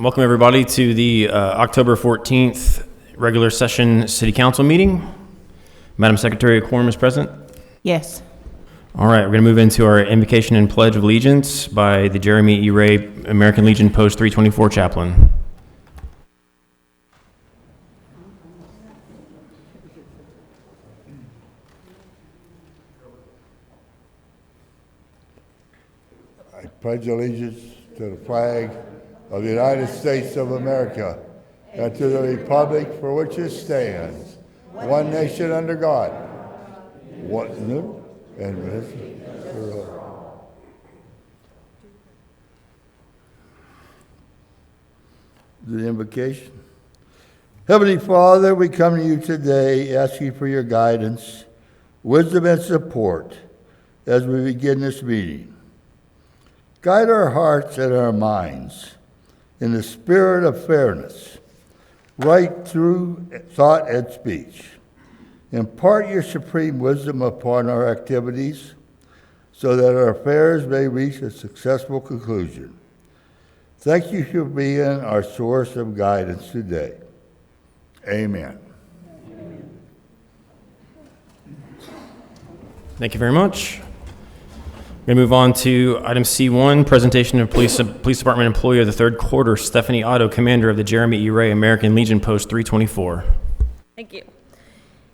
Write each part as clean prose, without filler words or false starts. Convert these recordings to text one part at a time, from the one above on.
Welcome everybody to the October 14th regular session City Council meeting. Madam Secretary, a quorum is present? Yes. All right, we're going to move into our invocation and pledge of allegiance by the Jeremy E. Ray American Legion Post 324 chaplain. I pledge allegiance to the flag of the United States of America and to the republic for which it stands, one nation under God, one and for all. The invocation. Heavenly Father, we come to you today asking for your guidance, wisdom, and support as we begin this meeting. Guide our hearts and our minds in the spirit of fairness, right through thought and speech. Impart your supreme wisdom upon our activities so that our affairs may reach a successful conclusion. Thank you for being our source of guidance today. Amen. Thank you very much. We're going to move on to item C1, presentation of Police Department employee of the third quarter, Stephanie Otto, commander of the Jeremy E. Ray American Legion Post 324. Thank you.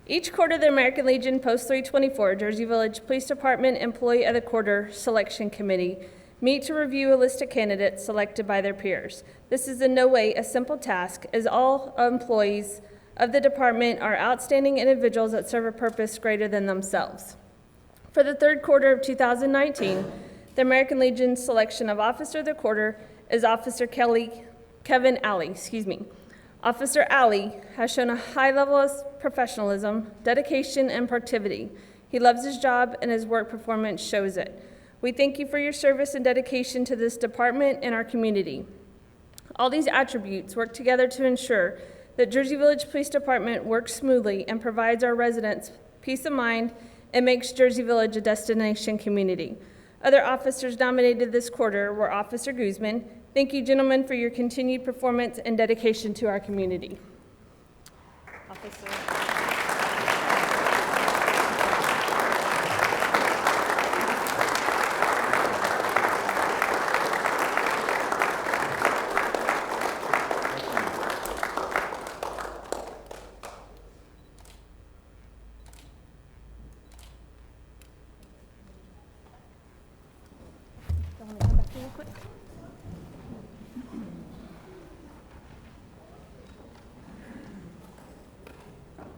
Each quarter, the American Legion Post 324, Jersey Village Police Department Employee of the Quarter Selection Committee meet to review a list of candidates selected by their peers. This is in no way a simple task, as all employees of the department are outstanding individuals that serve a purpose greater than themselves. For the third quarter of 2019, the American Legion selection of Officer of the Quarter is Officer Kevin Alley. Officer Alley has shown a high level of professionalism, dedication, and productivity. He loves his job and his work performance shows it. We thank you for your service and dedication to this department and our community. All these attributes work together to ensure that Jersey Village Police Department works smoothly and provides our residents peace of mind and makes Jersey Village a destination community. Other officers nominated this quarter were Officer Guzman. Thank you, gentlemen, for your continued performance and dedication to our community.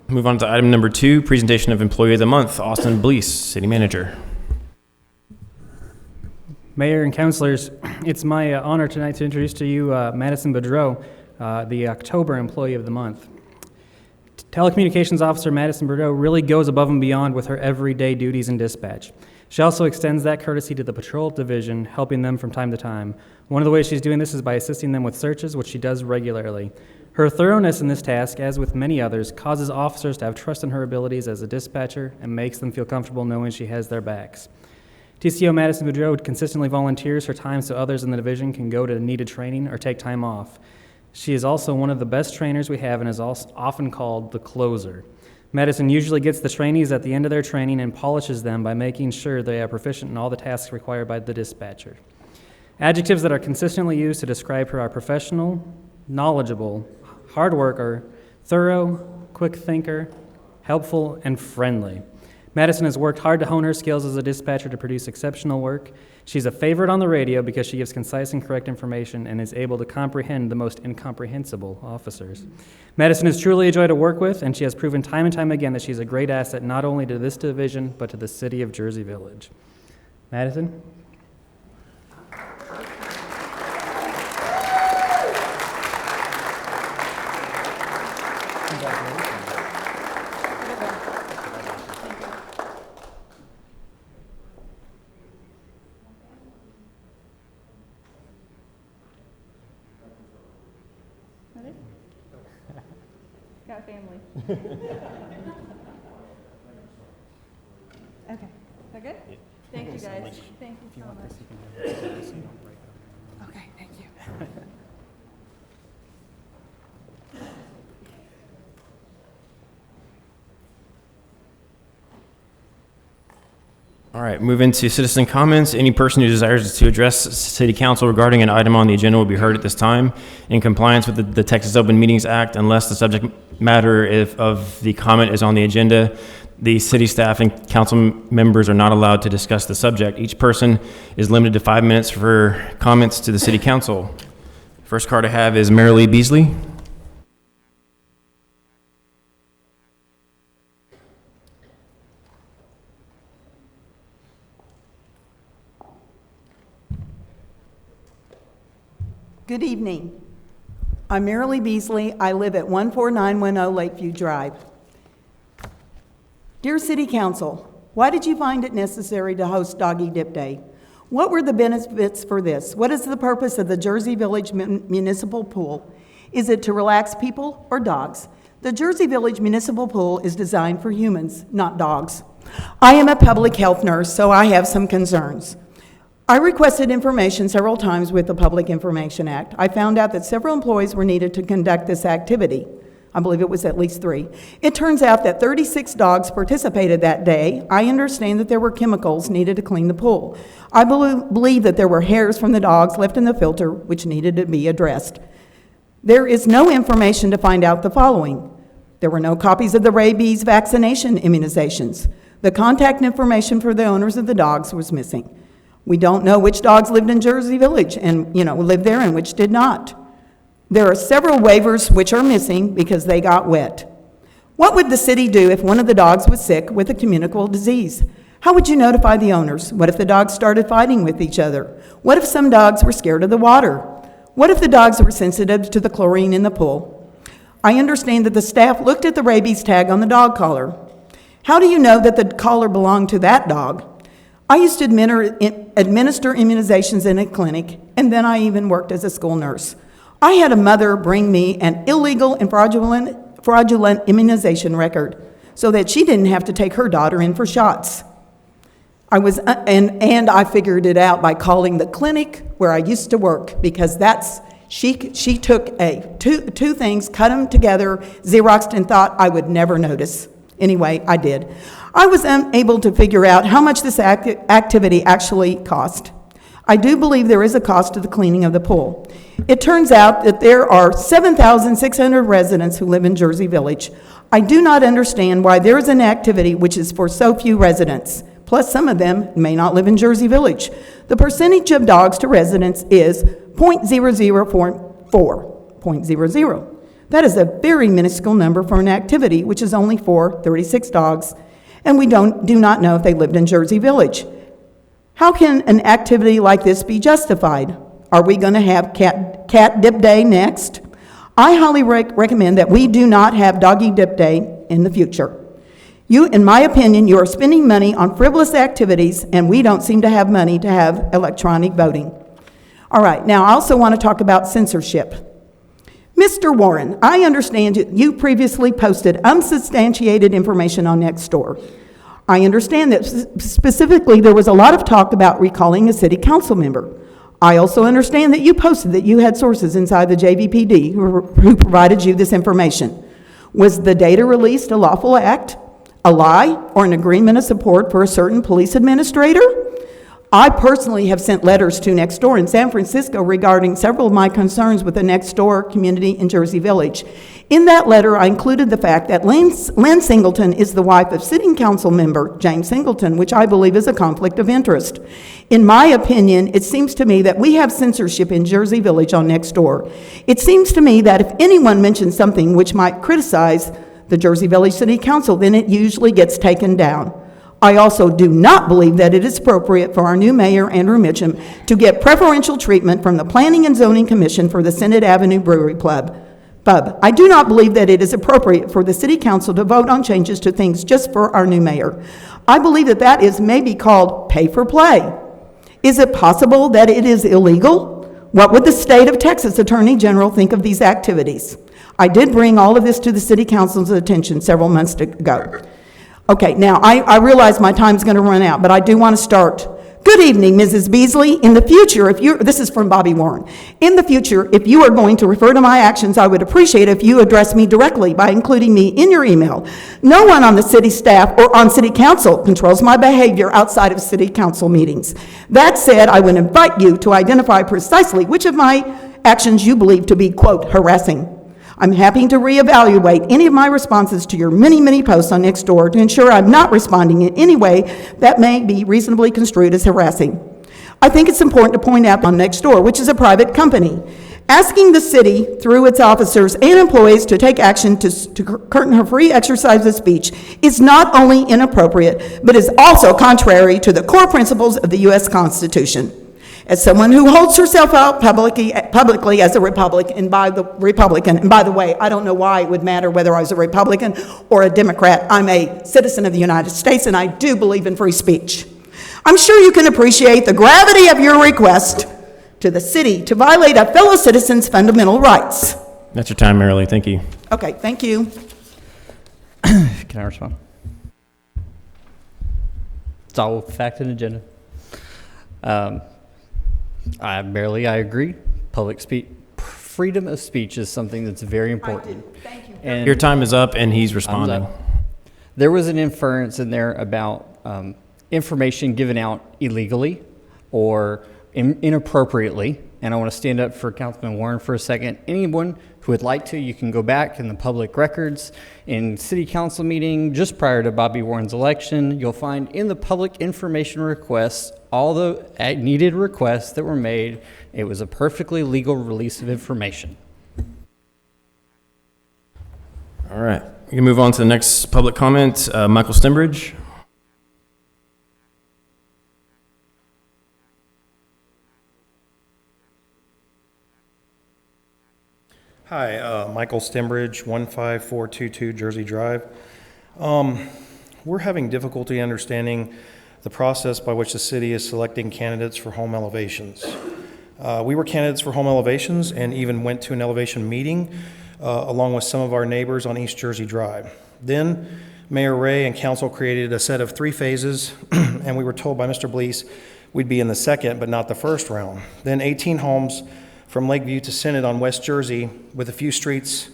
Move on to item number 2, presentation of employee of the month, Austin Blease, city manager. Mayor and councilors, it's my honor tonight to introduce to you Madison Boudreau, the October employee of the month. Telecommunications officer Madison Boudreau really goes above and beyond with her everyday duties in dispatch. She also extends that courtesy to the patrol division, helping them from time to time. One of the ways she's doing this is by assisting them with searches, which she does regularly. Her thoroughness in this task, as with many others, causes officers to have trust in her abilities as a dispatcher and makes them feel comfortable knowing she has their backs. TCO Madison Boudreau consistently volunteers her time so others in the division can go to needed training or take time off. She is also one of the best trainers we have and is also often called the closer. Madison usually gets the trainees at the end of their training and polishes them by making sure they are proficient in all the tasks required by the dispatcher. Adjectives that are consistently used to describe her are professional, knowledgeable, hard worker, thorough, quick thinker, helpful, and friendly. Madison has worked hard to hone her skills as a dispatcher to produce exceptional work. She's a favorite on the radio because she gives concise and correct information and is able to comprehend the most incomprehensible officers. Madison is truly a joy to work with, and she has proven time and time again that she's a great asset not only to this division, but to the city of Jersey Village. Madison? Got family. Okay. Is that good? Yeah. Thank you, guys. Thank you so much. Okay, thank you. All right, move into citizen comments. Any person who desires to address city council regarding an item on the agenda will be heard at this time in compliance with the Texas Open Meetings Act, unless the subject matter of the comment is on the agenda. The city staff and council members are not allowed to discuss the subject. Each person is limited to 5 minutes for comments to the city council. First card I have is Marilee Beasley. Good evening. I'm Marilee Beasley. I live at 14910 Lakeview Drive. Dear City Council, why did you find it necessary to host Doggy Dip Day? What were the benefits for this? What is the purpose of the Jersey Village Municipal Pool? Is it to relax people or dogs? The Jersey Village Municipal Pool is designed for humans, not dogs. I am a public health nurse, so I have some concerns. I requested information several times with the Public Information Act. I found out that several employees were needed to conduct this activity. I believe it was at least 3. It turns out that 36 dogs participated that day. I understand that there were chemicals needed to clean the pool. I believe that there were hairs from the dogs left in the filter which needed to be addressed. There is no information to find out the following. There were no copies of the rabies vaccination immunizations. The contact information for the owners of the dogs was missing. We don't know which dogs lived in Jersey Village and, lived there and which did not. There are several waivers which are missing because they got wet. What would the city do if one of the dogs was sick with a communicable disease? How would you notify the owners? What if the dogs started fighting with each other? What if some dogs were scared of the water? What if the dogs were sensitive to the chlorine in the pool? I understand that the staff looked at the rabies tag on the dog collar. How do you know that the collar belonged to that dog? I used to administer immunizations in a clinic, and then I even worked as a school nurse. I had a mother bring me an illegal and fraudulent immunization record so that she didn't have to take her daughter in for shots. And I figured it out by calling the clinic where I used to work, because she took two things, cut them together, Xeroxed, and thought I would never notice. Anyway, I did. I was unable to figure out how much this activity actually cost. I do believe there is a cost to the cleaning of the pool. It turns out that there are 7,600 residents who live in Jersey Village. I do not understand why there is an activity which is for so few residents. Plus, some of them may not live in Jersey Village. The percentage of dogs to residents is 0.0044. That is a very minuscule number for an activity which is only for 36 dogs, and we do not know if they lived in Jersey Village. How can an activity like this be justified? Are we going to have cat dip day next? I highly recommend that we do not have doggy dip day in the future. In my opinion, you are spending money on frivolous activities, and we don't seem to have money to have electronic voting. All right, now I also want to talk about censorship. Mr. Warren, I understand you previously posted unsubstantiated information on Nextdoor. I understand that specifically there was a lot of talk about recalling a city council member. I also understand that you posted that you had sources inside the JVPD who provided you this information. Was the data released a lawful act, a lie, or an agreement of support for a certain police administrator? I personally have sent letters to Nextdoor in San Francisco regarding several of my concerns with the Nextdoor community in Jersey Village. In that letter, I included the fact that Lynn Singleton is the wife of sitting council member James Singleton, which I believe is a conflict of interest. In my opinion, it seems to me that we have censorship in Jersey Village on Nextdoor. It seems to me that if anyone mentions something which might criticize the Jersey Village City Council, then it usually gets taken down. I also do not believe that it is appropriate for our new mayor, Andrew Mitchum, to get preferential treatment from the Planning and Zoning Commission for the Senate Avenue Brewery Pub. I do not believe that it is appropriate for the city council to vote on changes to things just for our new mayor. I believe that that is maybe called pay for play. Is it possible that it is illegal? What would the state of Texas Attorney General think of these activities? I did bring all of this to the city council's attention several months ago. Okay, now I realize my time's going to run out, but I do want to start Good evening, Mrs. Beasley. In the future, this is from Bobby Warren. In the future, if you are going to refer to my actions, I would appreciate if you address me directly by including me in your email. No one on the city staff or on city council controls my behavior outside of city council meetings. That said, I would invite you to identify precisely which of my actions you believe to be, quote, harassing. I'm happy to reevaluate any of my responses to your many, many posts on Nextdoor to ensure I'm not responding in any way that may be reasonably construed as harassing. I think it's important to point out on Nextdoor, which is a private company, asking the city through its officers and employees to take action to curtail her free exercise of speech is not only inappropriate, but is also contrary to the core principles of the U.S. Constitution. As someone who holds herself out publicly as a Republican, and by the way, I don't know why it would matter whether I was a Republican or a Democrat. I'm a citizen of the United States, and I do believe in free speech. I'm sure you can appreciate the gravity of your request to the city to violate a fellow citizen's fundamental rights. That's your time, Marilee. Thank you. Okay, thank you. Can I respond? It's all fact and agenda. I agree. Public speech, freedom of speech is something that's very important. Thank you. And Your time is up, and he's time's responding. up. There was an inference in there about information given out illegally or inappropriately, and I want to stand up for Councilman Warren for a second. Anyone who would like to, you can go back in the public records in city council meeting just prior to Bobby Warren's election. You'll find in the public information requests all the needed requests that were made. It was a perfectly legal release of information. All right. We can move on to the next public comment. Michael Stembridge. Hi, Michael Stembridge, 15422 Jersey Drive. We're having difficulty understanding the process by which the city is selecting candidates for home elevations. We were candidates for home elevations and even went to an elevation meeting along with some of our neighbors on East Jersey Drive. Then Mayor Ray and council created a set of 3 phases and we were told by Mr. Blease we'd be in the second but not the first round. Then 18 homes from Lakeview to Senate on West Jersey with a few streets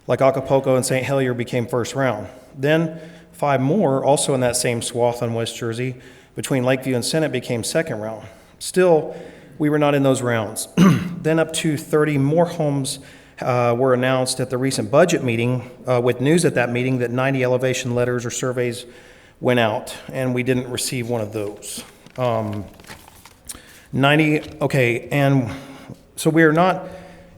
like Acapulco and St. Helier became first round. Then 5 more also in that same swath on West Jersey between Lakeview and Senate became second round. Still, we were not in those rounds. Then up to 30 more homes were announced at the recent budget meeting with news at that meeting that 90 elevation letters or surveys went out, and we didn't receive one of those. 90, okay, and so we are not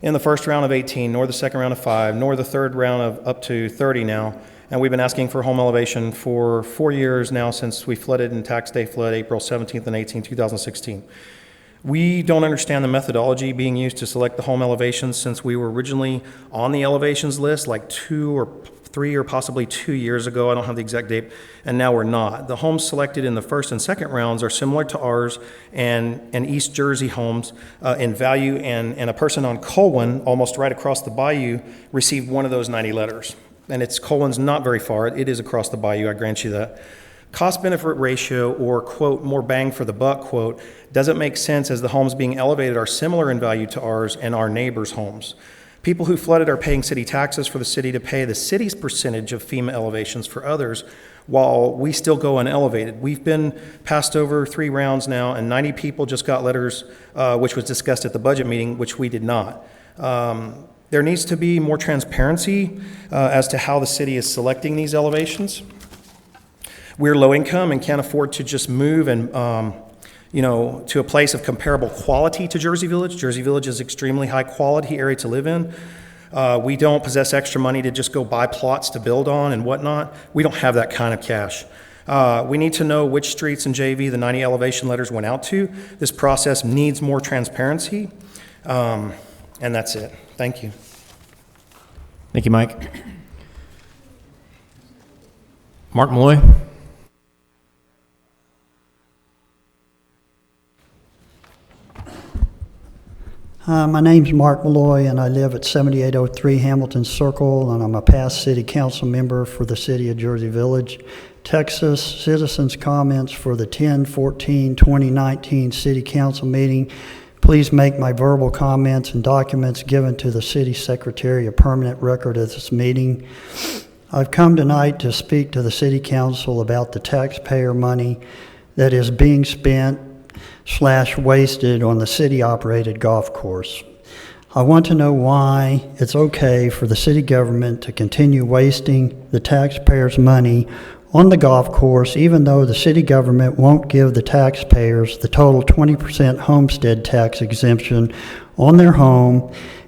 in the first round of 18, nor the second round of 5, nor the third round of up to 30 now. And we've been asking for home elevation for 4 years now since we flooded in tax day flood April 17th and 18th, 2016. We don't understand the methodology being used to select the home elevations since we were originally on the elevations list like 2 or 3 or possibly 2 years ago. I don't have the exact date, and now we're not. The homes selected in the first and second rounds are similar to ours and East Jersey homes in value, and a person on Colwyn, almost right across the bayou, received one of those 90 letters. And Colwyn's not very far. It is across the bayou, I grant you that. Cost-benefit ratio, or, quote, more bang for the buck, quote, doesn't make sense as the homes being elevated are similar in value to ours and our neighbors' homes. People who flooded are paying city taxes for the city to pay the city's percentage of FEMA elevations for others, while we still go unelevated. We've been passed over 3 rounds now, and 90 people just got letters, which was discussed at the budget meeting, which we did not. There needs to be more transparency as to how the city is selecting these elevations. We're low income and can't afford to just move and to a place of comparable quality to Jersey Village. Jersey Village is extremely high quality area to live in. We don't possess extra money to just go buy plots to build on and whatnot. We don't have that kind of cash. We need to know which streets in JV the 90 elevation letters went out to. This process needs more transparency, and that's it. Thank you. Thank you, Mike. Mark Malloy. My name's Mark Malloy, and I live at 7803 Hamilton Circle, and I'm a past city council member for the city of Jersey Village. Texas citizens' comments for the 10/14/2019 City Council meeting. Please make my verbal comments and documents given to the City Secretary a permanent record of this meeting. I've come tonight to speak to the City Council about the taxpayer money that is being spent/wasted on the city-operated golf course. I want to know why it's okay for the city government to continue wasting the taxpayers' money on the golf course, even though the city government won't give the taxpayers the total 20% homestead tax exemption on their home,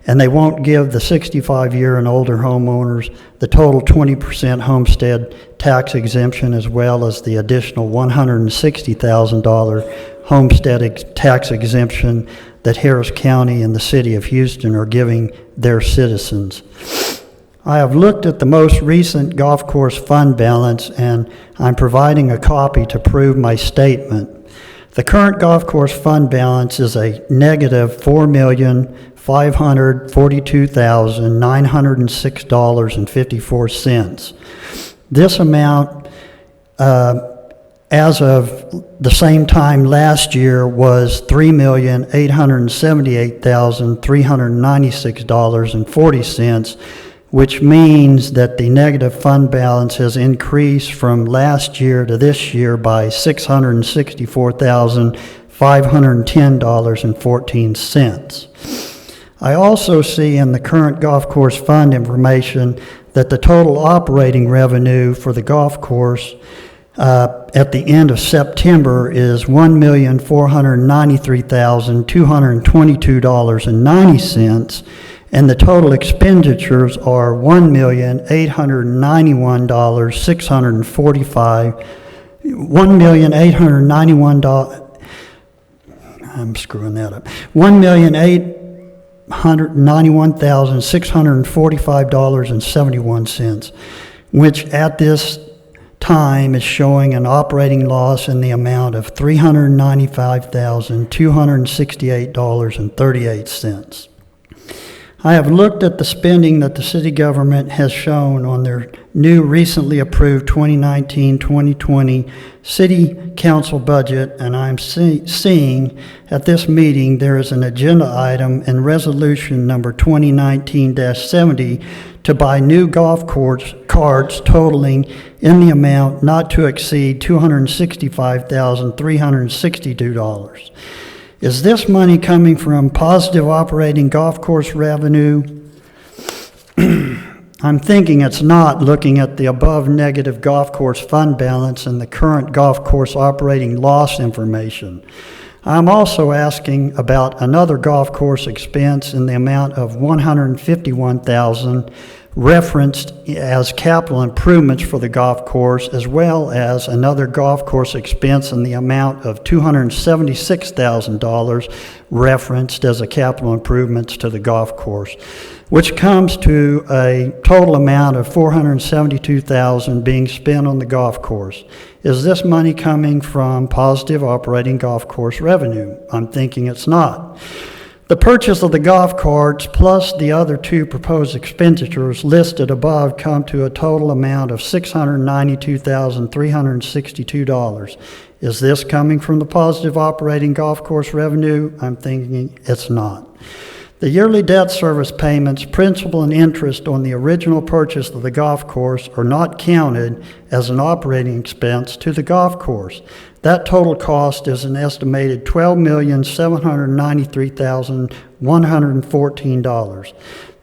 and they won't give the 65-year and older homeowners the total 20% homestead tax exemption, as well as the additional $160,000 homestead tax exemption that Harris County and the City of Houston are giving their citizens. I have looked at the most recent golf course fund balance, and I'm providing a copy to prove my statement. The current golf course fund balance is a negative $4,542,906.54. This amount, as of the same time last year, was $3,878,396.40, which means that the negative fund balance has increased from last year to this year by $664,510.14. I also see in the current golf course fund information that the total operating revenue for the golf course at the end of September is $1,493,222.90, and the total expenditures are $1,891,645, which at this time is showing an operating loss in the amount of $395,268.38. I have looked at the spending that the city government has shown on their new recently approved 2019-2020 city council budget, and I'm seeing at this meeting there is an agenda item in resolution number 2019-70 to buy new golf carts totaling in the amount not to exceed $265,362. Is this money coming from positive operating golf course revenue? I'm thinking it's not, looking at the above negative golf course fund balance and the current golf course operating loss information. I'm also asking about another golf course expense in the amount of $151,000 referenced as capital improvements for the golf course, as well as another golf course expense in the amount of $276,000 referenced as a capital improvements to the golf course, which comes to a total amount of $472,000 being spent on the golf course. Is this money coming from positive operating golf course revenue? I'm thinking it's not. The purchase of the golf carts plus the other two proposed expenditures listed above come to a total amount of $692,362. Is this coming from the positive operating golf course revenue? I'm thinking it's not. The yearly debt service payments, principal and interest on the original purchase of the golf course are not counted as an operating expense to the golf course. That total cost is an estimated $12,793,114.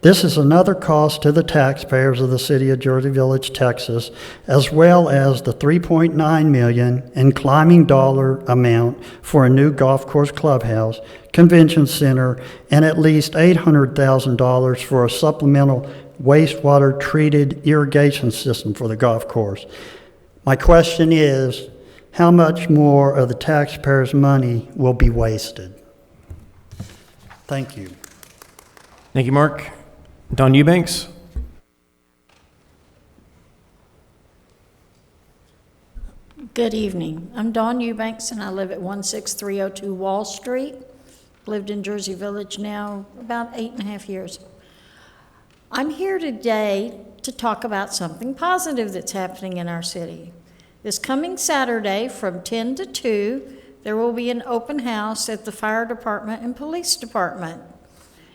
This is another cost to the taxpayers of the city of Jersey Village, Texas, as well as the $3.9 million in climbing dollar amount for a new golf course clubhouse, convention center, and at least $800,000 for a supplemental wastewater treated irrigation system for the golf course. My question is, how much more of the taxpayers' money will be wasted? Thank you. Thank you, Mark. Don Eubanks? Good evening. I'm Dawn Eubanks, and I live at 16302 Wall Street. Lived in Jersey Village now about 8.5 years. I'm here today to talk about something positive that's happening in our city. This coming Saturday from 10 to 2, there will be an open house at the fire department and police department.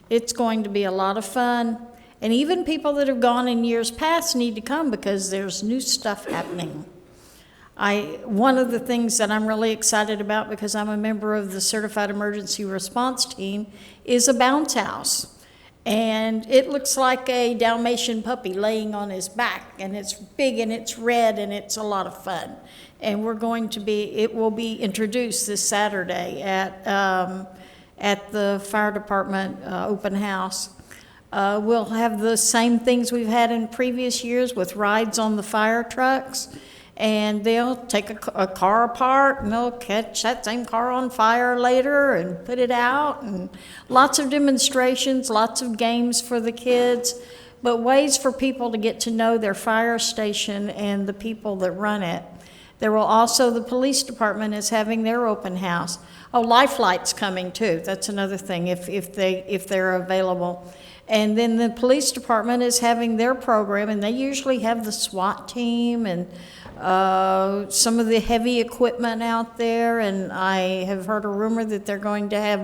It's going to be a lot of fun, and even people that have gone in years past need to come because there's new stuff happening. One of the things that I'm really excited about, because I'm a member of the Certified Emergency Response Team, is a bounce house. And it looks like a Dalmatian puppy laying on his back, and it's big and it's red and it's a lot of fun. And it will be introduced this Saturday at the fire department open house. We'll have the same things we've had in previous years with rides on the fire trucks. And they'll take a car apart and they'll catch that same car on fire later and put it out, and lots of demonstrations, lots of games for the kids, but ways for people to get to know their fire station and the people that run it. There will also, the police department is having their open house. Oh, Lifelight's coming too. That's another thing if they're available. And then the police department is having their program, and they usually have the SWAT team and some of the heavy equipment out there, and I have heard a rumor that they're going to have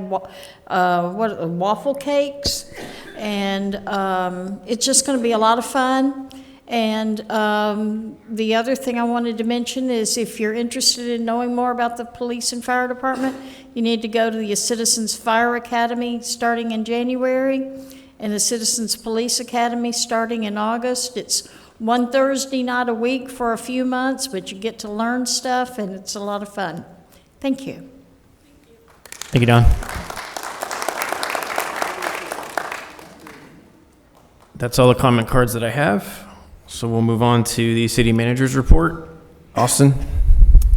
waffle cakes, and it's just going to be a lot of fun. And the other thing I wanted to mention is if you're interested in knowing more about the police and fire department, you need to go to the Citizens Fire Academy starting in January and the Citizens Police Academy starting in August. It's one Thursday night a week for a few months, but you get to learn stuff, and it's a lot of fun. Thank you. Thank you, Don. That's all the comment cards that I have. So we'll move on to the city manager's report. Austin?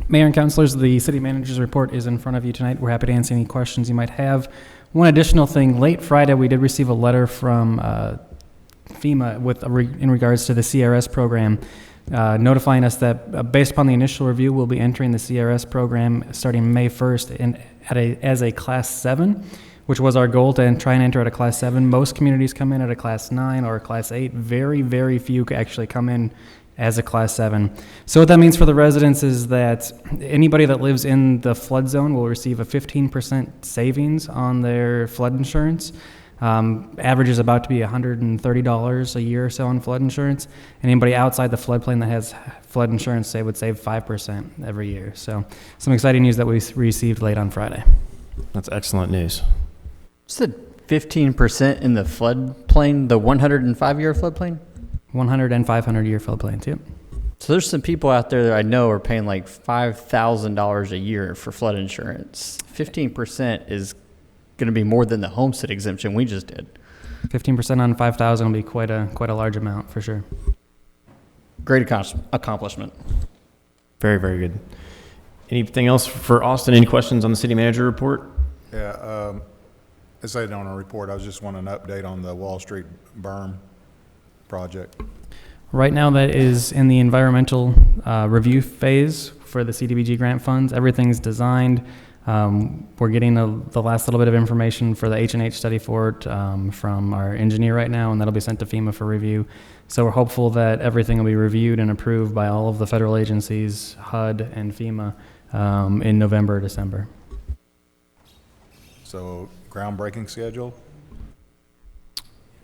Mayor and councilors, the city manager's report is in front of you tonight. We're happy to answer any questions you might have. One additional thing, late Friday, we did receive a letter from FEMA in regards to the CRS program, notifying us that based upon the initial review, we'll be entering the CRS program starting May 1st as a Class 7, which was our goal to try and enter at a Class 7. Most communities come in at a Class 9 or a Class 8. Very, very few actually come in as a Class 7. So what that means for the residents is that anybody that lives in the flood zone will receive a 15% savings on their flood insurance. Average is about to be $130 a year or so on flood insurance. And anybody outside the floodplain that has flood insurance, they would save 5% every year. So some exciting news that we received late on Friday. That's excellent news. What's the 15% in the floodplain, the 105-year floodplain? 100 and 500-year floodplains, yep. So there's some people out there that I know are paying like $5,000 a year for flood insurance. 15% is going to be more than the homestead exemption we just did. 15% on 5,000 will be quite a large amount for sure. Great accomplishment. Very, very good. Anything else for Austin? Any questions on the city manager report? Yeah, as I said on a report, I was just wanting an update on the Wall Street berm project. Right now that is in the environmental review phase for the CDBG grant funds. Everything's designed. We're getting the last little bit of information for the H&H study for it from our engineer right now, and that'll be sent to FEMA for review. So we're hopeful that everything will be reviewed and approved by all of the federal agencies, HUD and FEMA, in November or December. So groundbreaking schedule?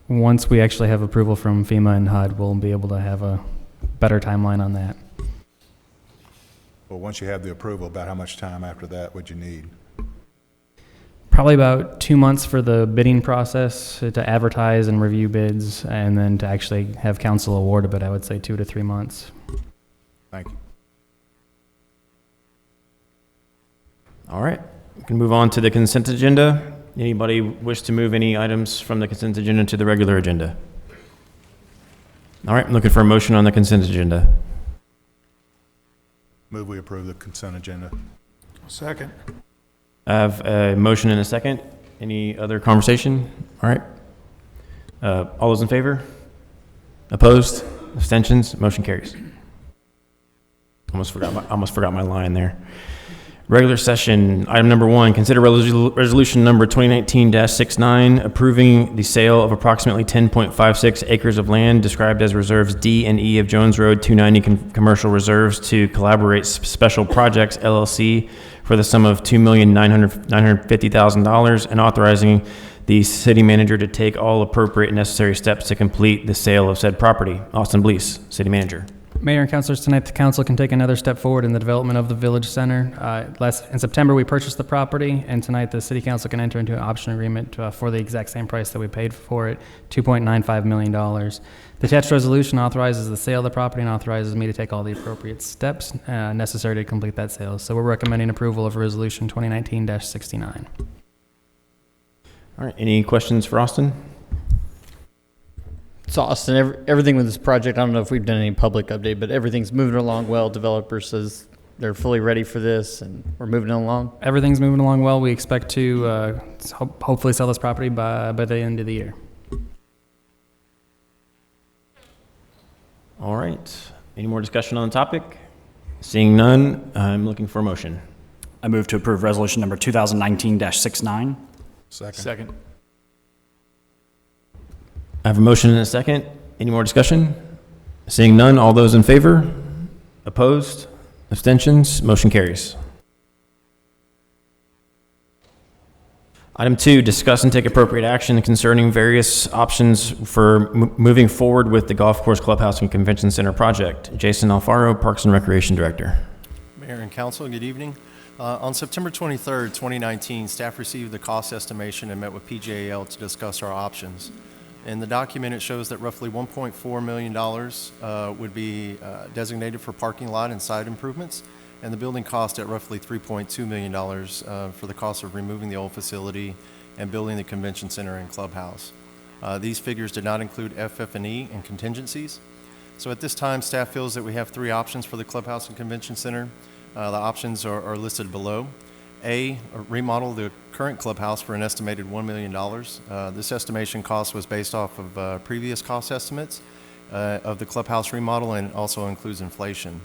Once we actually have approval from FEMA and HUD, we'll be able to have a better timeline on that. Well, once you have the approval, about how much time after that would you need? Probably about 2 months for the bidding process to advertise and review bids, and then to actually have council award it, but I would say 2 to 3 months. Thank you. All right, we can move on to the consent agenda. Anybody wish to move any items from the consent agenda to the regular agenda? All right, I'm looking for a motion on the consent agenda. Move we approve the consent agenda. Second. I have a motion and a second. Any other conversation? All right. All those in favor? Opposed? Abstentions? Motion carries. Almost forgot my line there. Regular session, item number 1, consider resolution number 2019-69, approving the sale of approximately 10.56 acres of land described as reserves D and E of Jones Road 290 commercial reserves to Collaborate Special Projects LLC for the sum of $2,950,000 and authorizing the city manager to take all appropriate and necessary steps to complete the sale of said property. Austin Blease, city manager. Mayor and councilors, tonight the council can take another step forward in the development of the Village Center. In September, we purchased the property, and tonight the city council can enter into an option agreement for the exact same price that we paid for it, $2.95 million. The attached resolution authorizes the sale of the property and authorizes me to take all the appropriate steps necessary to complete that sale. So we're recommending approval of Resolution 2019-69. All right, any questions for Austin? So Austin, everything with this project, I don't know if we've done any public update, but everything's moving along well. Developer says they're fully ready for this, and we're moving along. Everything's moving along well. We expect to hopefully sell this property by the end of the year. All right, any more discussion on the topic? Seeing none, I'm looking for a motion. I move to approve resolution number 2019-69. Second. I have a motion and a second. Any more discussion? Seeing none, all those in favor? Opposed? Abstentions? Motion carries. Item 2, discuss and take appropriate action concerning various options for moving forward with the Golf Course Clubhouse and Convention Center project. Jason Alfaro, Parks and Recreation Director. Mayor and Council, good evening. On September 23rd, 2019, staff received the cost estimation and met with PGAL to discuss our options. In the document, it shows that roughly $1.4 million would be designated for parking lot and site improvements, and the building cost at roughly $3.2 million for the cost of removing the old facility and building the convention center and clubhouse. These figures did not include FF&E and contingencies. So at this time, staff feels that we have 3 options for the clubhouse and convention center. The options are listed below. A, remodel the current clubhouse for an estimated $1 million. This estimation cost was based off of previous cost estimates of the clubhouse remodel and also includes inflation.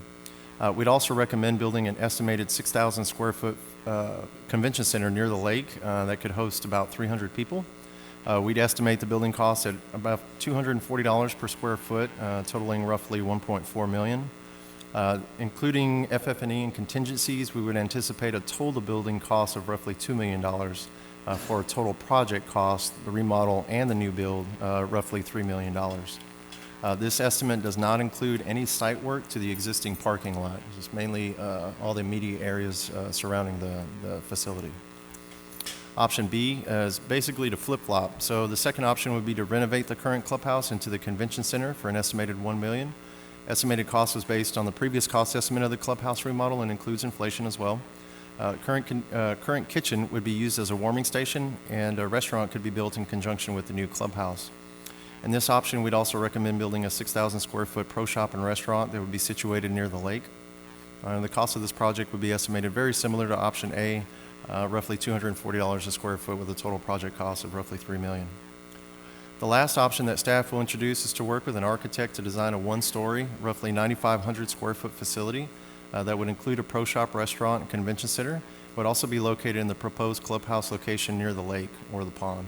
We'd also recommend building an estimated 6,000 square foot convention center near the lake that could host about 300 people. We'd estimate the building cost at about $240 per square foot, totaling roughly $1.4 million. Including FF&E and contingencies, we would anticipate a total building cost of roughly $2 million for a total project cost, the remodel and the new build, roughly $3 million. This estimate does not include any site work to the existing parking lot. It's mainly all the immediate areas surrounding the facility. Option B is basically to flip-flop. So the second option would be to renovate the current clubhouse into the convention center for an estimated $1 million. Estimated cost was based on the previous cost estimate of the clubhouse remodel and includes inflation as well. Current kitchen would be used as a warming station, and a restaurant could be built in conjunction with the new clubhouse. In this option, we'd also recommend building a 6,000 square foot pro shop and restaurant that would be situated near the lake. The cost of this project would be estimated very similar to option A, roughly $240 a square foot with a total project cost of roughly $3 million. The last option that staff will introduce is to work with an architect to design a one-story, roughly 9,500 square foot facility that would include a pro shop, restaurant, and convention center. It would also be located in the proposed clubhouse location near the lake or the pond.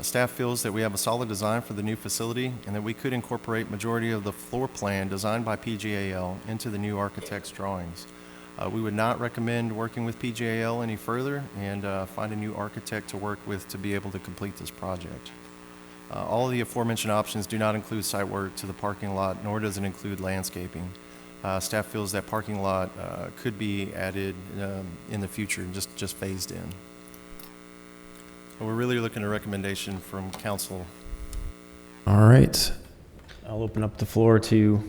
Staff feels that we have a solid design for the new facility and that we could incorporate majority of the floor plan designed by PGAL into the new architect's drawings. We would not recommend working with PGAL any further and find a new architect to work with to be able to complete this project. All of the aforementioned options do not include site work to the parking lot, nor does it include landscaping. Staff feels that parking lot could be added in the future, just phased in. We're really looking at a recommendation from council. All right. I'll open up the floor to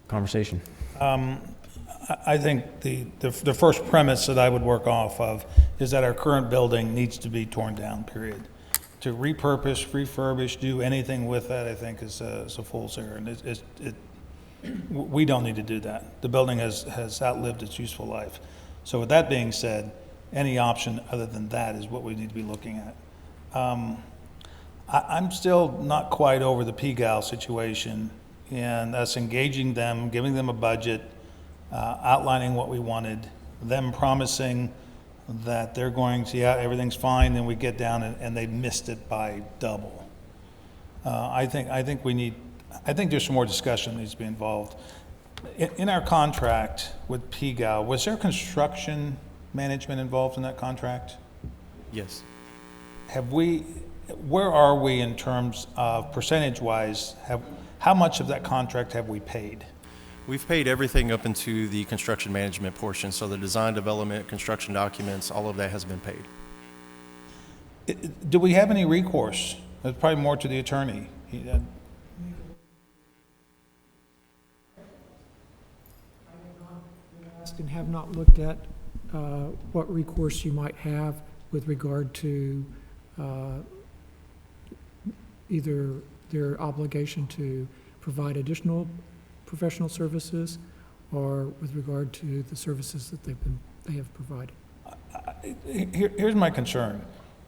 conversation. I think the first premise that I would work off of is that our current building needs to be torn down, period. To repurpose, refurbish, do anything with that, I think is a fool's errand. We don't need to do that. The building has outlived its useful life. So with that being said, any option other than that is what we need to be looking at. I'm still not quite over the PGAL situation and us engaging them, giving them a budget, outlining what we wanted, them promising that they're going to, yeah, everything's fine, then we get down and they missed it by double. I think there's some more discussion that needs to be involved. In our contract with PGAL, was there construction management involved in that contract? Yes. Where are we in terms of percentage-wise? How much of that contract have we paid? We've paid everything up into the construction management portion, so the design, development, construction documents, all of that has been paid. Do we have any recourse? That's probably more to the attorney. And have not looked at what recourse you might have with regard to either their obligation to provide additional professional services or with regard to the services that they have provided. Here's my concern.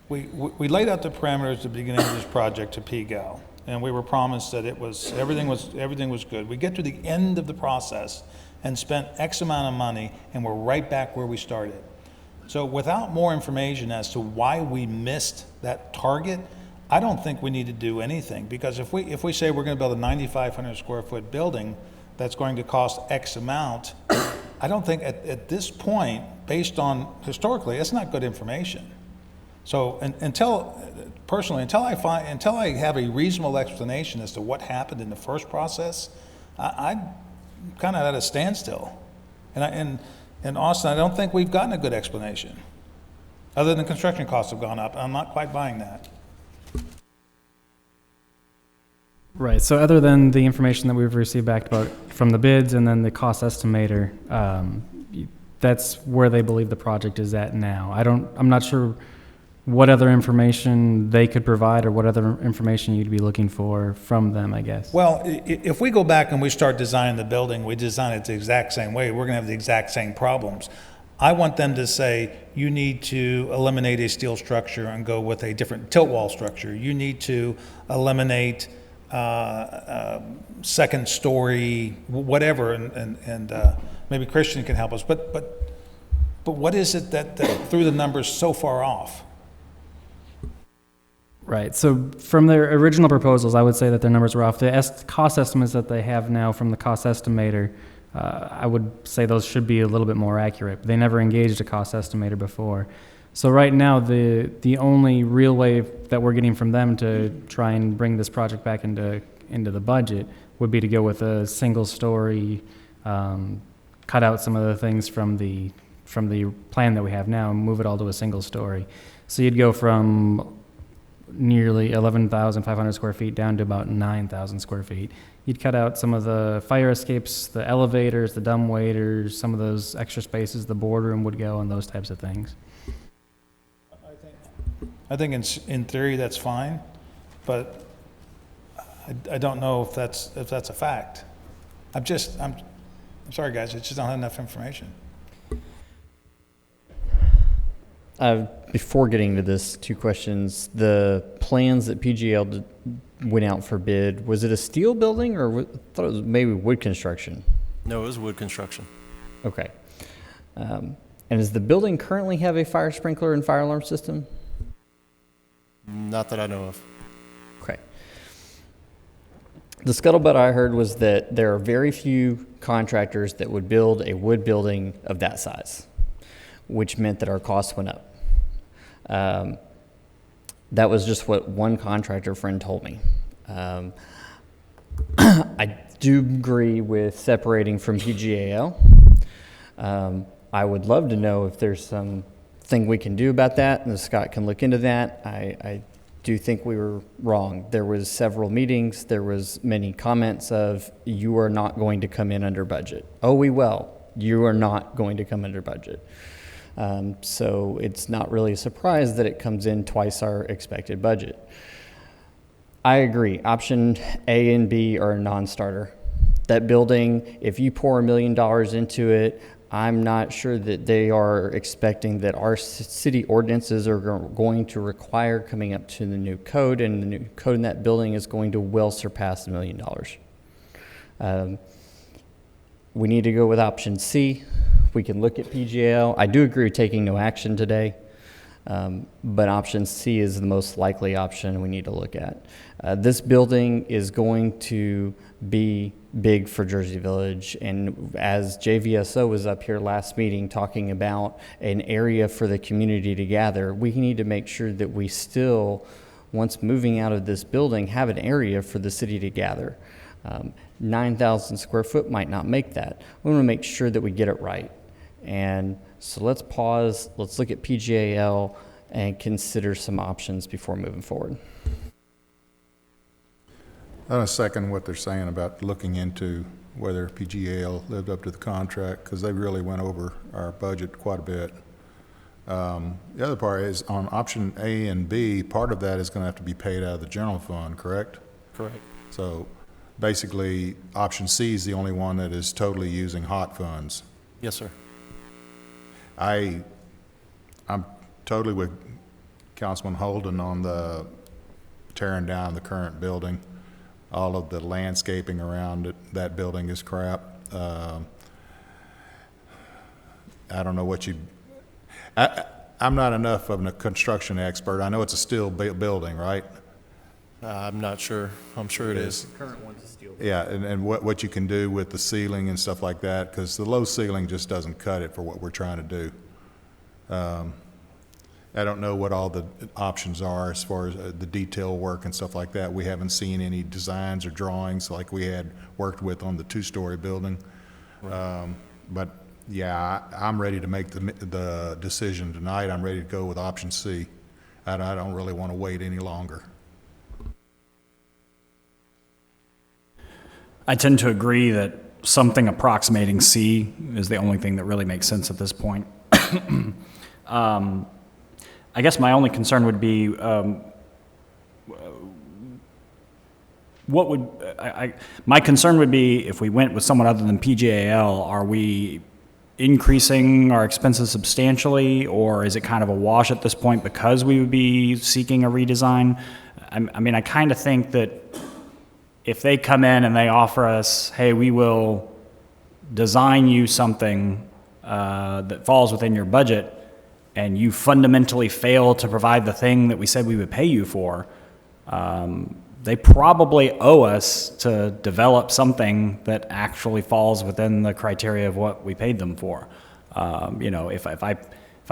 We laid out the parameters at the beginning of this project to PGAL, and we were promised that everything was good. We get to the end of the process and spent X amount of money, and we're right back where we started. So without more information as to why we missed that target, I don't think we need to do anything, because if we say we're going to build a 9,500 square foot building that's going to cost X amount, I don't think at this point, based on historically, that's not good information. So until I have a reasonable explanation as to what happened in the first process, I'm kind of at a standstill. And Austin, I don't think we've gotten a good explanation, other than construction costs have gone up. I'm not quite buying that. Right, so other than the information that we've received back about from the bids and then the cost estimator, that's where they believe the project is at now. I'm not sure what other information they could provide or what other information you'd be looking for from them, I guess. Well, if we go back and we start designing the building, we design it the exact same way, we're gonna have the exact same problems. I want them to say, you need to eliminate a steel structure and go with a different tilt wall structure. You need to eliminate second story, whatever, and maybe Christian can help us. But what is it that threw the numbers so far off? Right, so from their original proposals, I would say that their numbers were off. The cost estimates that they have now from the cost estimator, I would say those should be a little bit more accurate. They never engaged a cost estimator before. So right now, the only real way that we're getting from them to try and bring this project back into the budget would be to go with a single story, cut out some of the things from the plan that we have now and move it all to a single story. So you'd go from nearly 11,500 square feet down to about 9,000 square feet. You'd cut out some of the fire escapes, the elevators, the dumbwaiters, some of those extra spaces, the boardroom would go, and those types of things. I think in theory that's fine, but I don't know if that's a fact. I'm sorry guys, I just don't have enough information. Before getting to this, 2 questions. The plans that PGL went out for bid, was it a steel building, or I thought it was maybe wood construction? No, it was wood construction. Okay. And does the building currently have a fire sprinkler and fire alarm system? Not that I know of. Okay. The scuttlebutt I heard was that there are very few contractors that would build a wood building of that size, which meant that our costs went up. That was just what one contractor friend told me. I do agree with separating from PGAL. I would love to know if there's something we can do about that, and Scott can look into that. I do think we were wrong. There was several meetings. There was many comments of, you are not going to come in under budget. Oh, we will. You are not going to come under budget. So it's not really a surprise that it comes in twice our expected budget. I agree. Option A and B are a non-starter. That building, if you pour $1 million into it, I'm not sure that they are expecting that our city ordinances are going to require coming up to the new code, and the new code in that building is going to well surpass $1 million. We need to go with option C, we can look at PGL. I do agree with taking no action today, but option C is the most likely option we need to look at. This building is going to be big for Jersey Village, and as JVSO was up here last meeting talking about an area for the community to gather, we need to make sure that we still, once moving out of this building, have an area for the city to gather. 9,000 square foot might not make that. We want to make sure that we get it right. And so let's pause, let's look at PGAL and consider some options before moving forward. I want to second what they're saying about looking into whether PGAL lived up to the contract, because they really went over our budget quite a bit. The other part is on option A and B, part of that is going to have to be paid out of the general fund, correct? Correct. So basically, option C is the only one that is totally using hot funds. Yes, sir. I'm totally with Councilman Holden on the tearing down the current building. All of the landscaping around it, that building is crap. I don't know what I'm not enough of a construction expert. I know it's a steel building, right? I'm not sure. I'm sure it is. Current one's a steel. Yeah, and what you can do with the ceiling and stuff like that, because the low ceiling just doesn't cut it for what we're trying to do. I don't know what all the options are as far as the detail work and stuff like that. We haven't seen any designs or drawings like we had worked with on the two-story building. Right. But yeah, I'm ready to make the decision tonight. I'm ready to go with option C. I don't really want to wait any longer. I tend to agree that something approximating C is the only thing that really makes sense at this point. I guess my only concern would be my concern would be if we went with someone other than PGAL, are we increasing our expenses substantially, or is it kind of a wash at this point because we would be seeking a redesign? I mean, I kind of think that if they come in and they offer us, hey, we will design you something that falls within your budget, and you fundamentally fail to provide the thing that we said we would pay you for, they probably owe us to develop something that actually falls within the criteria of what we paid them for. You know, if I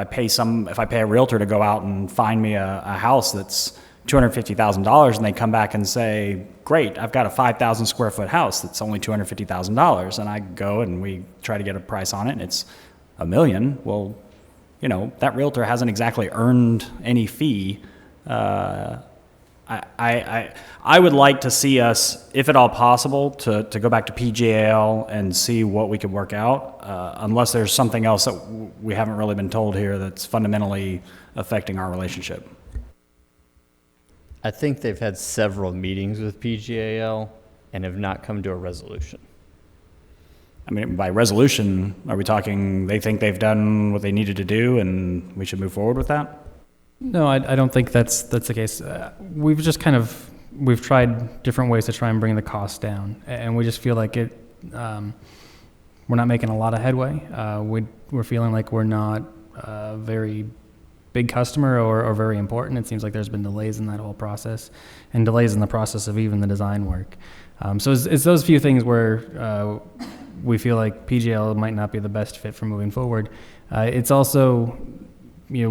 pay a realtor to go out and find me a house that's $250,000 and they come back and say, great, I've got a 5,000 square foot house that's only $250,000, and I go and we try to get a price on it and it's $1 million, well, you know, that realtor hasn't exactly earned any fee. I would like to see us, if at all possible, to go back to PGAL and see what we could work out, unless there's something else that we haven't really been told here that's fundamentally affecting our relationship. I think they've had several meetings with PGAL and have not come to a resolution. I mean, by resolution, are we talking they think they've done what they needed to do and we should move forward with that? No, I don't think that's the case. We've just we've tried different ways to try and bring the cost down, and we just feel like we're not making a lot of headway. We're feeling like we're not a very big customer or very important. It seems like there's been delays in that whole process, and delays in the process of even the design work. So it's those few things where we feel like PGL might not be the best fit for moving forward. It's also, you know,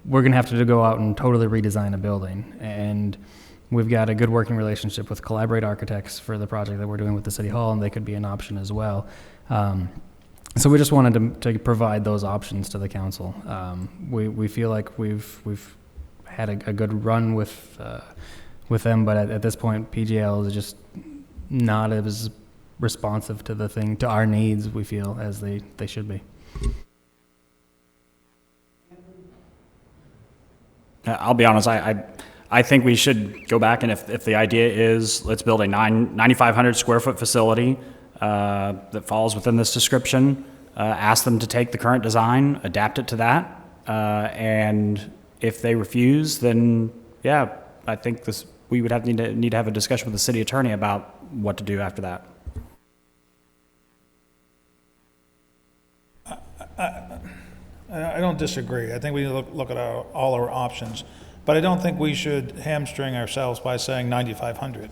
we're going to have to go out and totally redesign a building, and we've got a good working relationship with Collaborate Architects for the project that we're doing with the City Hall, and they could be an option as well. So we just wanted to provide those options to the council. We feel like we've had a good run with them, but at this point, PGL is just not as responsive to our needs, we feel, as they should be. I'll be honest, I think we should go back, and if the idea is let's build a 9,500 square foot facility that falls within this description, ask them to take the current design, adapt it to that, and if they refuse, then yeah, I think we would need to have a discussion with the city attorney about what to do after that. I don't disagree. I think we need to look at all our options. But I don't think we should hamstring ourselves by saying 9,500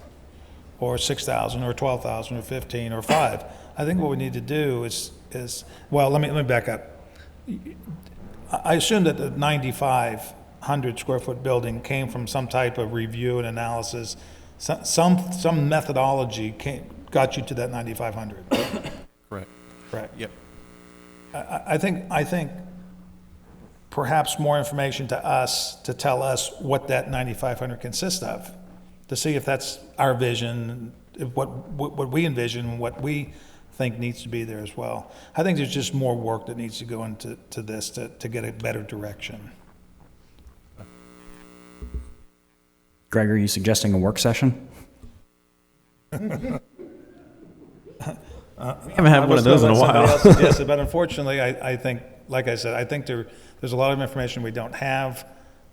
or 6,000 or 12,000 or 15 or 5. I think what we need to do is well, let me back up. I assume that the 9,500 square foot building came from some type of review and analysis. Some methodology got you to that 9,500. Correct. Correct. Yep. I think perhaps more information to us to tell us what that 9,500 consists of, to see if that's our vision, what we envision, what we think needs to be there as well. I think there's just more work that needs to go into this to get a better direction. Greg, are you suggesting a work session? We haven't had one of those in a while. Yes, but unfortunately, I think, like I said, I think there's a lot of information we don't have.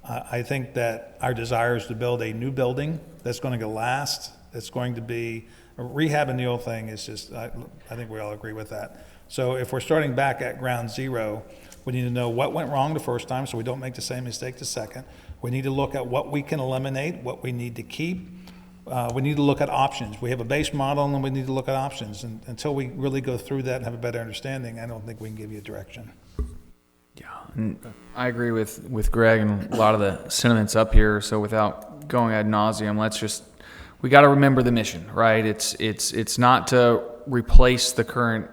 I think that our desire is to build a new building that's going to last. It's going to be rehabbing the old thing is just. I think we all agree with that. So if we're starting back at ground zero, we need to know what went wrong the first time, so we don't make the same mistake the second. We need to look at what we can eliminate, what we need to keep. We need to look at options. We have a base model, and then we need to look at options. And until we really go through that and have a better understanding, I don't think we can give you a direction. And I agree with Greg and a lot of the sentiments up here. So without going ad nauseum, we got to remember the mission, right? It's not to replace the current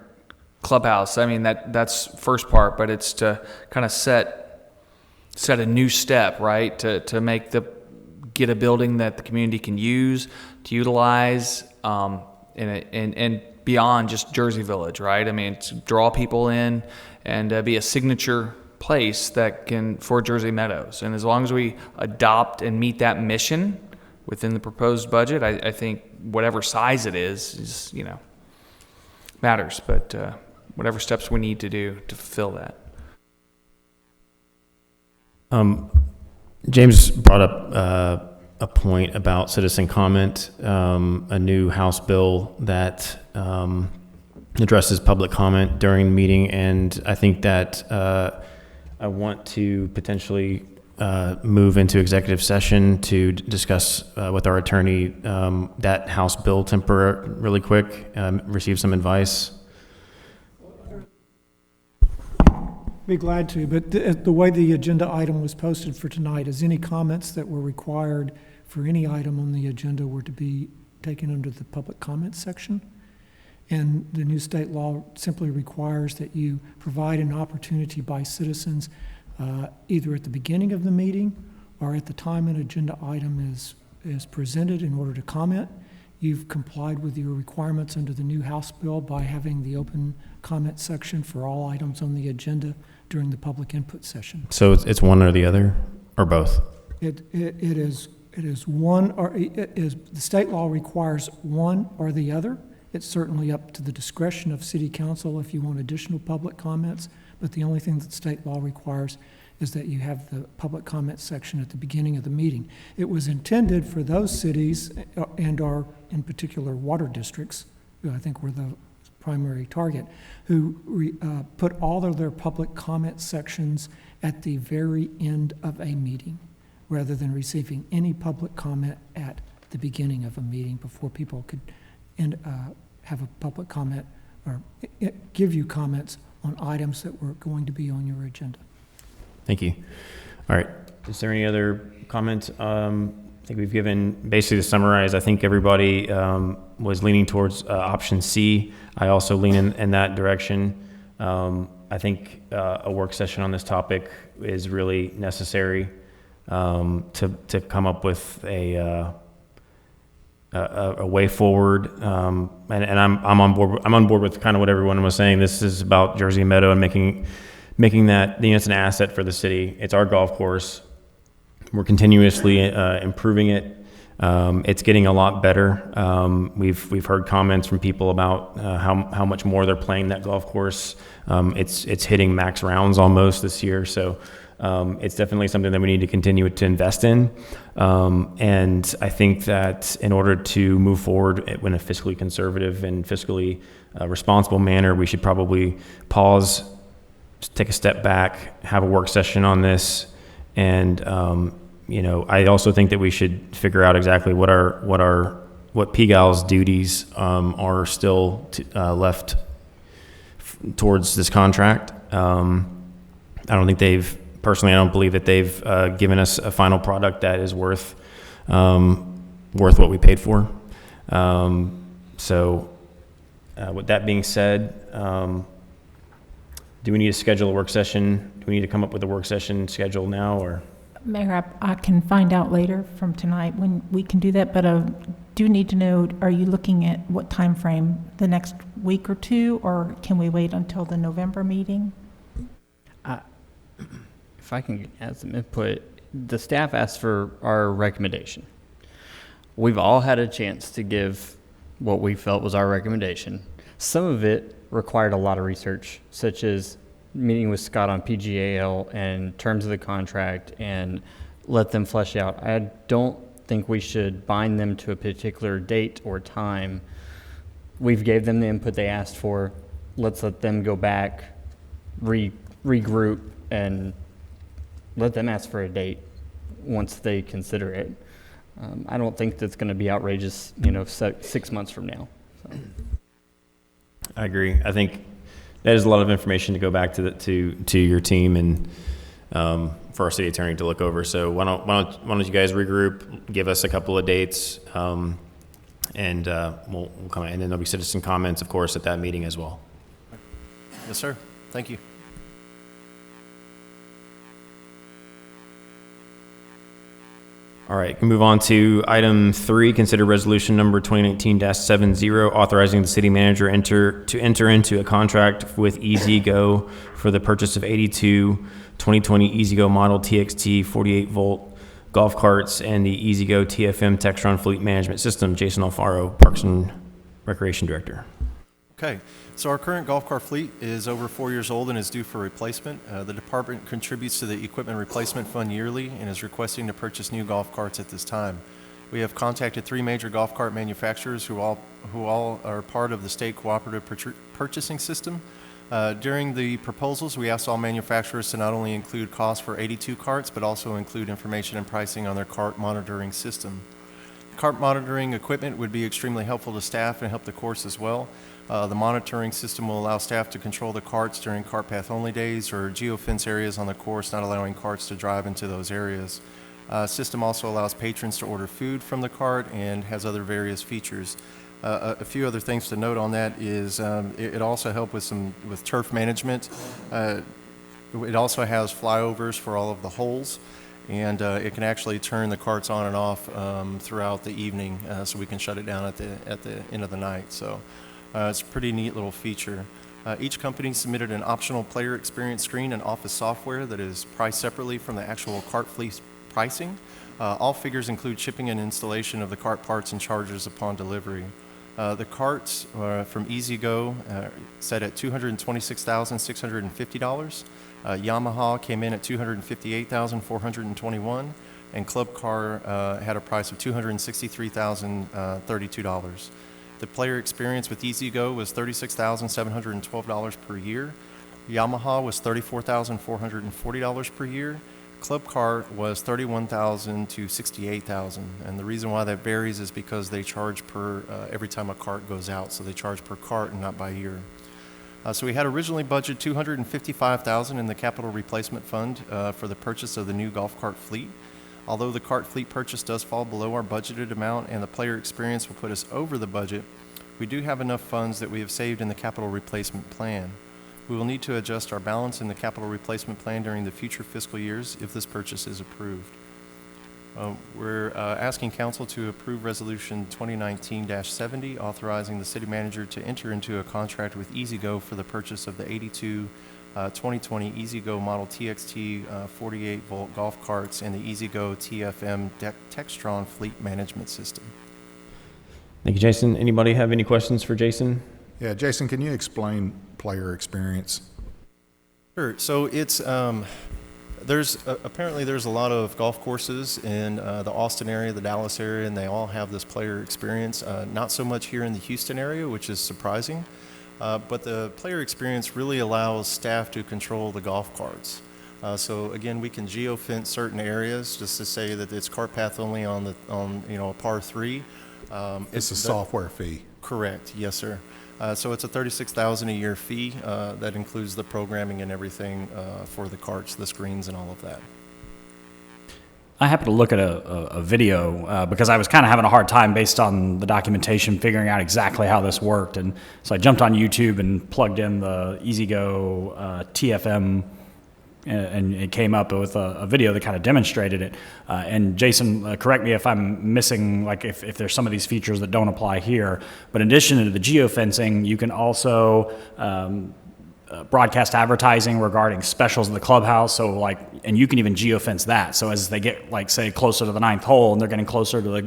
clubhouse. I mean, that's first part, but it's to kind of set a new step, right? To get a building that the community can use, to utilize, and beyond just Jersey Village, right? I mean, to draw people in and be a signature place for Jersey Meadows. And as long as we adopt and meet that mission within the proposed budget, I think whatever size it is matters. But whatever steps we need to do to fulfill that. James brought up a point about citizen comment, a new House bill that addresses public comment during the meeting, and I think that I want to potentially move into executive session to discuss with our attorney that House bill really quick, receive some advice. Be glad to, but the way the agenda item was posted for tonight, is any comments that were required for any item on the agenda were to be taken under the public comments section. And the new state law simply requires that you provide an opportunity by citizens either at the beginning of the meeting or at the time an agenda item is presented in order to comment. You've complied with your requirements under the new House bill by having the open comment section for all items on the agenda during the public input session. So it's one or the other, or both? It is one, or the state law requires one or the other. It's certainly up to the discretion of City Council if you want additional public comments, but the only thing that state law requires is that you have the public comment section at the beginning of the meeting. It was intended for those cities and our, in particular, water districts, who I think were the primary target, who put all of their public comment sections at the very end of a meeting, rather than receiving any public comment at the beginning of a meeting before people could have a public comment or give you comments on items that were going to be on your agenda. Thank you. All right. Is there any other comments? I think we've given, basically to summarize, I think everybody was leaning towards option C. I also lean in that direction. I think a work session on this topic is really necessary to come up with a way forward. And I'm on board. I'm on board with kind of what everyone was saying. This is about Jersey Meadow and making that, it's an asset for the city. It's our golf course. We're continuously improving it. It's getting a lot better. We've heard comments from people about how much more they're playing that golf course. It's hitting max rounds almost this year. So it's definitely something that we need to continue to invest in. And I think that in order to move forward in a fiscally conservative and fiscally responsible manner, we should probably pause, take a step back, have a work session on this, and I also think that we should figure out exactly what PGAL's duties are still left towards this contract. I don't believe that they've given us a final product that is worth what we paid for. With that being said, do we need to schedule a work session? Do we need to come up with a work session schedule now, or? Mayor, I can find out later from tonight when we can do that, but I do need to know, are you looking at what time frame? The next week or two, or can we wait until the November meeting? If I can add some input, the staff asked for our recommendation. We've all had a chance to give what we felt was our recommendation. Some of it required a lot of research, such as meeting with Scott on PGAL and terms of the contract and let them flesh out. I don't think we should bind them to a particular date or time. We've gave them the input they asked for. Let's let them go back, regroup, and let them ask for a date once they consider it. I don't think that's going to be outrageous, 6 months from now. So. I agree. I think that is a lot of information to go back to your team and for our city attorney to look over. So why don't you guys regroup, give us a couple of dates, and we'll come in, and then there'll be citizen comments, of course, at that meeting as well. Yes, sir. Thank you. All right, can move on to item 3, consider resolution number 2019-70, authorizing the city manager to enter into a contract with EasyGo for the purchase of 82 2020 EasyGo model TXT 48-volt golf carts and the EasyGo TFM Textron fleet management system. Jason Alfaro, Parks and Recreation Director. Okay, so our current golf cart fleet is over 4 years old and is due for replacement. The department contributes to the Equipment Replacement Fund yearly and is requesting to purchase new golf carts at this time. We have contacted 3 major golf cart manufacturers who all are part of the state cooperative purchasing system. During the proposals, we asked all manufacturers to not only include costs for 82 carts, but also include information and pricing on their cart monitoring system. Cart monitoring equipment would be extremely helpful to staff and help the course as well. The monitoring system will allow staff to control the carts during cart path only days or geofence areas on the course, not allowing carts to drive into those areas. System also allows patrons to order food from the cart and has other various features. A few other things to note on that is it also helps with turf management. It also has flyovers for all of the holes, and it can actually turn the carts on and off throughout the evening, so we can shut it down at the end of the night. So it's a pretty neat little feature. Each company submitted an optional player experience screen and office software that is priced separately from the actual cart fleet pricing. All figures include shipping and installation of the cart parts and charges upon delivery. The carts from EasyGo set at $226,650. Yamaha came in at $258,421, and Club Car had a price of $263,032. The player experience with EasyGo was $36,712 per year. Yamaha was $34,440 per year. Club Car was $31,000 to $68,000, and the reason why that varies is because they charge per every time a cart goes out, so they charge per cart and not by year. So we had originally budgeted $255,000 in the capital replacement fund for the purchase of the new golf cart fleet. Although the cart fleet purchase does fall below our budgeted amount and the player experience will put us over the budget, we do have enough funds that we have saved in the capital replacement plan. We will need to adjust our balance in the capital replacement plan during the future fiscal years if this purchase is approved. We're asking council to approve resolution 2019-70, authorizing the city manager to enter into a contract with EasyGo for the purchase of the 82 2020 EasyGo model TXT 48-volt golf carts and the EasyGo TFM Textron fleet management system. Thank you, Jason. Anybody have any questions for Jason? Yeah, Jason, can you explain player experience? Sure. So it's apparently there's a lot of golf courses in the Austin area, the Dallas area, and they all have this player experience. Not so much here in the Houston area, which is surprising. But the player experience really allows staff to control the golf carts. So again, we can geofence certain areas just to say that it's cart path only on a par 3. It's a software fee. Correct, yes, sir. So it's a $36,000 a year fee that includes the programming and everything for the carts, the screens, and all of that. I happened to look at a video because I was kind of having a hard time based on the documentation figuring out exactly how this worked. And so I jumped on YouTube and plugged in the EasyGo TFM, and it came up with a video that kind of demonstrated it. And Jason, correct me if I'm missing, like if there's some of these features that don't apply here. But in addition to the geofencing, you can also broadcast advertising regarding specials in the clubhouse. So and you can even geofence that. So as they get say closer to the 9th hole and they're getting closer to the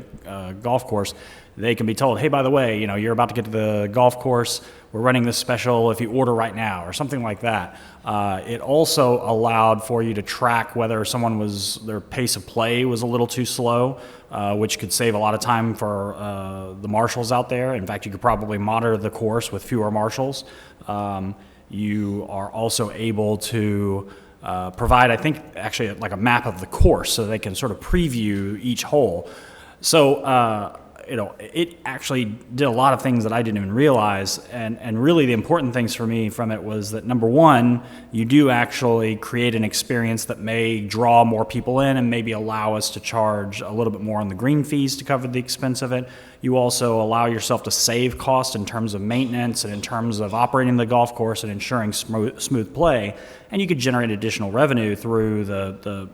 golf course, they can be told, hey, by the way, you're about to get to the golf course. We're running this special if you order right now, or something like that. It also allowed for you to track whether their pace of play was a little too slow, which could save a lot of time for the marshals out there. In fact, you could probably monitor the course with fewer marshals. You are also able to provide, I think, actually like a map of the course so they can sort of preview each hole. So, it actually did a lot of things that I didn't even realize. And really the important things for me from it was that, number one, you do actually create an experience that may draw more people in and maybe allow us to charge a little bit more on the green fees to cover the expense of it. You also allow yourself to save cost in terms of maintenance and in terms of operating the golf course and ensuring smooth play. And you could generate additional revenue through the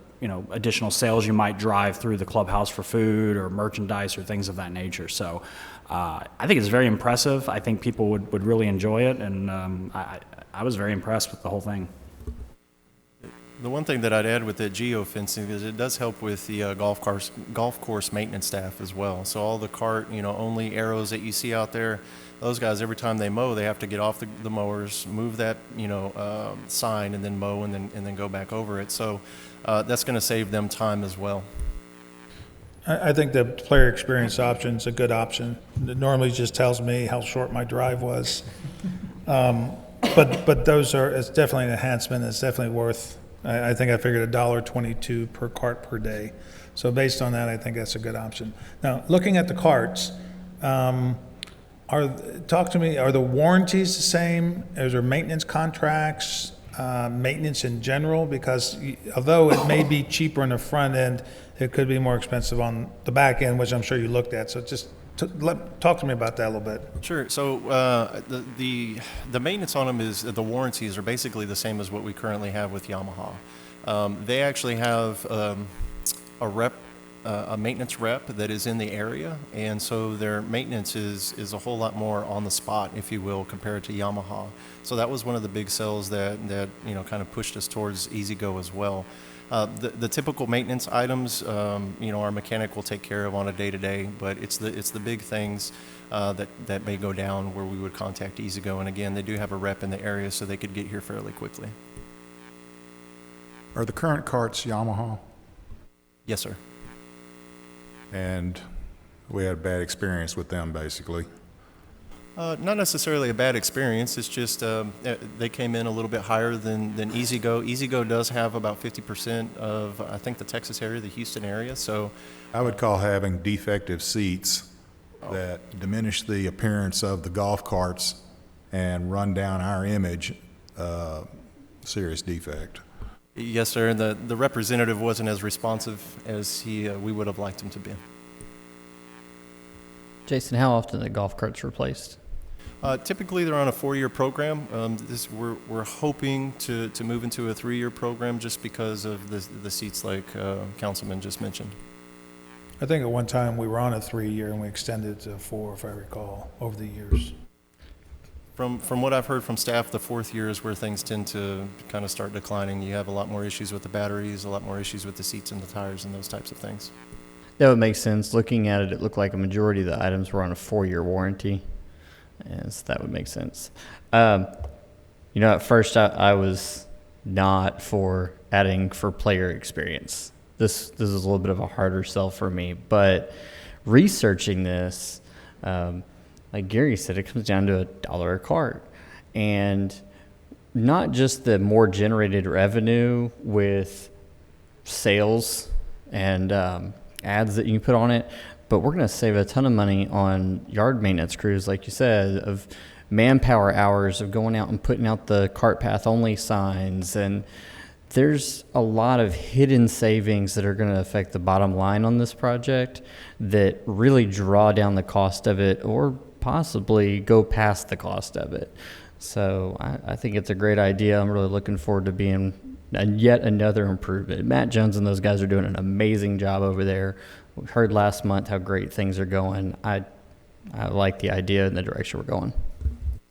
additional sales you might drive through the clubhouse for food or merchandise or things of that nature. So I think it's very impressive. I think people would really enjoy it, and I was very impressed with the whole thing. The one thing that I'd add with the geofencing is it does help with the golf course maintenance staff as well. So all the cart, only arrows that you see out there, those guys, every time they mow, they have to get off the mowers, move that, sign, and then mow, and then go back over it. So that's going to save them time as well. I think the player experience option is a good option. It normally just tells me how short my drive was. But it's definitely an enhancement. It's definitely worth, I think I figured $1.22 per cart per day. So based on that, I think that's a good option. Now, looking at the carts, talk to me, are the warranties the same? Is there maintenance contracts, maintenance in general? Because although it may be cheaper on the front end, it could be more expensive on the back end, which I'm sure you looked at. So just talk to me about that a little bit. Sure. So the maintenance on them the warranties are basically the same as what we currently have with Yamaha. They actually have a maintenance rep that is in the area, and so their maintenance is a whole lot more on the spot, if you will, compared to Yamaha. So that was one of the big sells that kind of pushed us towards EasyGo as well. The typical maintenance items, our mechanic will take care of on a day-to-day, but it's the big things that may go down where we would contact EasyGo. And again, they do have a rep in the area, so they could get here fairly quickly. Are the current carts Yamaha? Yes, sir. And we had a bad experience with them, basically. Not necessarily a bad experience. It's just they came in a little bit higher than EasyGo. EasyGo does have about 50% of, I think, the Texas area, the Houston area. So I would call having defective seats that diminish the appearance of the golf carts and run down our image, serious defect. Yes, sir. And the representative wasn't as responsive as we would have liked him to be. Jason, how often are the golf carts replaced? Typically, they're on a 4-year program. We're hoping to move into a 3-year program just because of the seats, like Councilman just mentioned. I think at one time we were on a 3-year and we extended it to 4, if I recall, over the years. From what I've heard from staff, the 4th year is where things tend to kind of start declining. You have a lot more issues with the batteries, a lot more issues with the seats and the tires and those types of things. That would make sense. Looking at it, it looked like a majority of the items were on a 4-year warranty. And so that would make sense. At first I was not for adding for player experience. This is a little bit of a harder sell for me. But researching this, like Gary said, it comes down to $1 a cart. And not just the more generated revenue with sales and ads that you can put on it, but we're going to save a ton of money on yard maintenance crews, like you said, of manpower hours of going out and putting out the cart path only signs. And there's a lot of hidden savings that are going to affect the bottom line on this project that really draw down the cost of it or possibly go past the cost of it. So I think it's a great idea. I'm really looking forward to being yet another improvement. Matt Jones and those guys are doing an amazing job over there. We heard last month how great things are going. I like the idea and the direction we're going.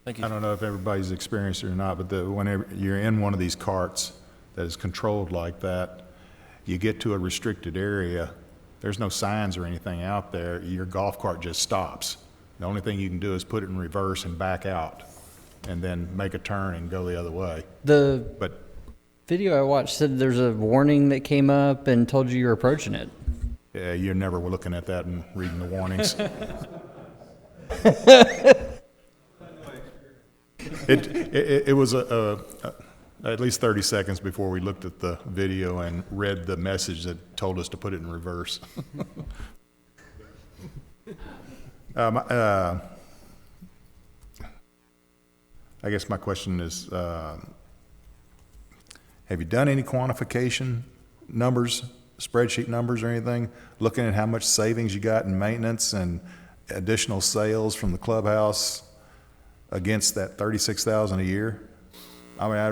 Thank you. I don't know if everybody's experienced it or not, but whenever you're in one of these carts that is controlled like that, you get to a restricted area, there's no signs or anything out there, your golf cart just stops. The only thing you can do is put it in reverse and back out, and then make a turn and go the other way. But video I watched said there's a warning that came up and told you you're approaching it. Yeah, you never were looking at that and reading the warnings. It was at least 30 seconds before we looked at the video and read the message that told us to put it in reverse. I guess my question is, have you done any quantification numbers, spreadsheet numbers or anything, looking at how much savings you got in maintenance and additional sales from the clubhouse against that $36,000 a year? I mean, I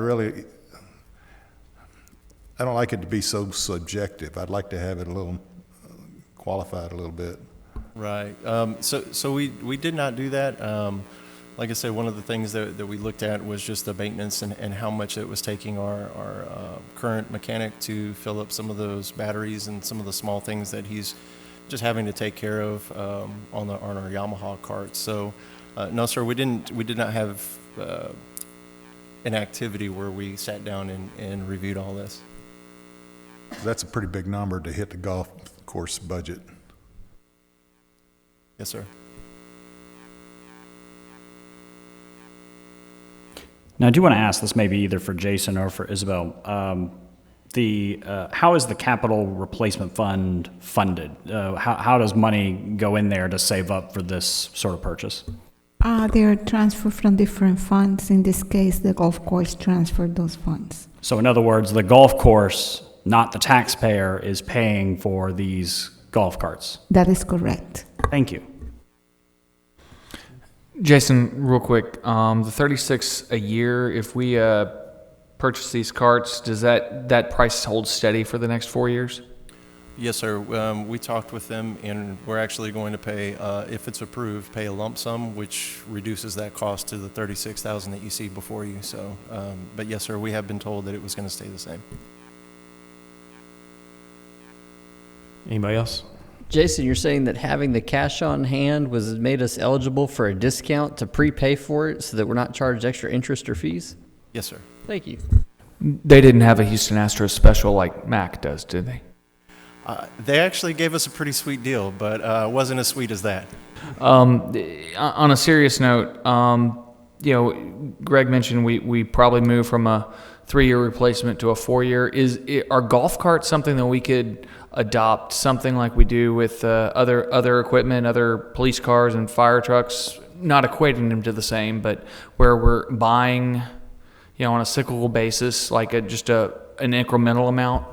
don't like it to be so subjective. I'd like to have it a little qualified a little bit. Right. So we did not do that. Like I said, one of the things that we looked at was just the maintenance and how much it was taking our current mechanic to fill up some of those batteries and some of the small things that he's just having to take care of on our Yamaha carts. So no, sir, we did not have an activity where we sat down and reviewed all this. That's a pretty big number to hit the golf course budget. Yes, sir. Now, I do want to ask this maybe either for Jason or for Isabel. How is the capital replacement fund funded? How does money go in there to save up for this sort of purchase? They are transferred from different funds. In this case, the golf course transferred those funds. So in other words, the golf course, not the taxpayer, is paying for these golf carts? That is correct. Thank you. Jason, real quick, the 36 a year, if we purchase these carts, does that price hold steady for the next 4 years? Yes, sir. We talked with them, and we're actually going to pay, if it's approved, pay a lump sum, which reduces that cost to the $36,000 that you see before you. So, but yes, sir, we have been told that it was going to stay the same. Anybody else? Jason, you're saying that having the cash on hand made us eligible for a discount to prepay for it so that we're not charged extra interest or fees? Yes, sir. Thank you. They didn't have a Houston Astros special like Mac does, did they? They actually gave us a pretty sweet deal, but it wasn't as sweet as that. On a serious note, Greg mentioned we probably move from a 3-year replacement to a 4-year. Are golf carts something that we could adopt, something like we do with other equipment, other police cars and fire trucks, not equating them to the same, but where we're buying, on a cyclical basis, like just an incremental amount?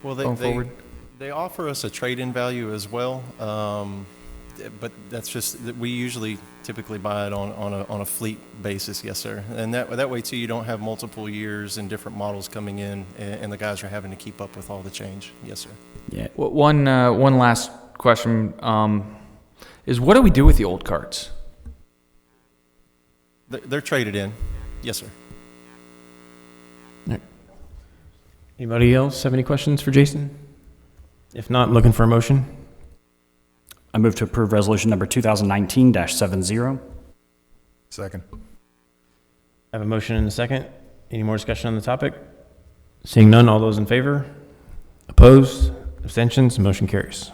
Well, going forward? They offer us a trade-in value as well, but that's just that we usually typically buy it on a fleet basis. Yes, sir. And that way too, you don't have multiple years and different models coming in, and the guys are having to keep up with all the change. Yes, sir. Yeah. One last question is, what do we do with the old carts? They're traded in. Yes, sir. Anybody else have any questions for Jason? If not, looking for a motion. I move to approve resolution number 2019-70. Second. I have a motion and a second. Any more discussion on the topic? Seeing none, all those in favor? Opposed? Abstentions? Motion carries.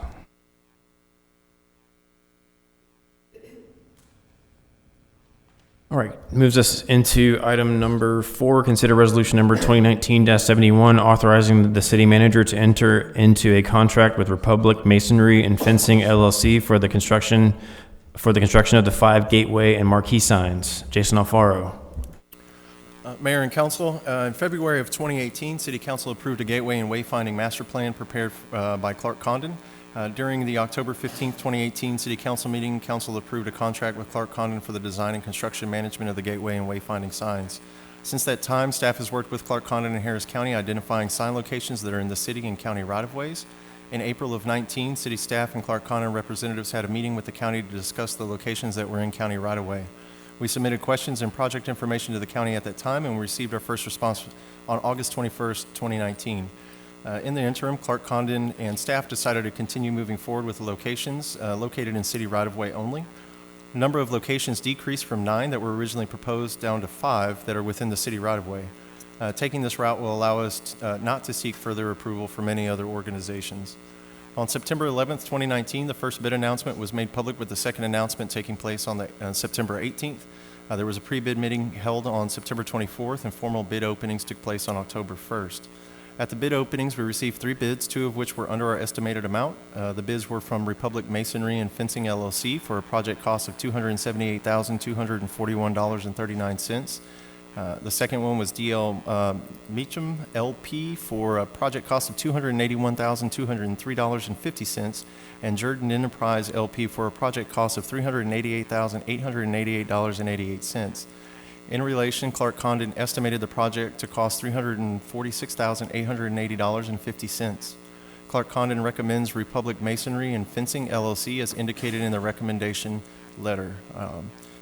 All All right, moves us into item number 4, consider resolution number 2019-71, authorizing the city manager to enter into a contract with Republic Masonry and Fencing LLC for the construction of the 5 gateway and marquee signs. Jason Alfaro. Mayor and Council, in February of 2018, City Council approved a gateway and wayfinding master plan prepared by Clark Condon. During the October 15, 2018 City Council meeting, Council approved a contract with Clark Condon for the design and construction management of the gateway and wayfinding signs. Since that time, staff has worked with Clark Condon in Harris County, identifying sign locations that are in the city and county right-of-ways. In April of 19, city staff and Clark Condon representatives had a meeting with the county to discuss the locations that were in county right-of-way. We submitted questions and project information to the county at that time, and we received our first response on August 21st, 2019. In the interim, Clark Condon and staff decided to continue moving forward with the locations located in city right-of-way only. The number of locations decreased from 9 that were originally proposed down to 5 that are within the city right-of-way. Taking this route will allow us not to seek further approval from any other organizations. On September 11th, 2019, the first bid announcement was made public, with the second announcement taking place on September 18th. There was a pre-bid meeting held on September 24th, and formal bid openings took place on October 1st. At the bid openings, we received 3 bids, 2 of which were under our estimated amount. The bids were from Republic Masonry and Fencing LLC for a project cost of $278,241.39. The second one was DL Meacham LP for a project cost of $281,203.50, and Jordan Enterprise LP for a project cost of $388,888.88. In relation, Clark Condon estimated the project to cost $346,880.50. Clark Condon recommends Republic Masonry and Fencing LLC as indicated in the recommendation letter.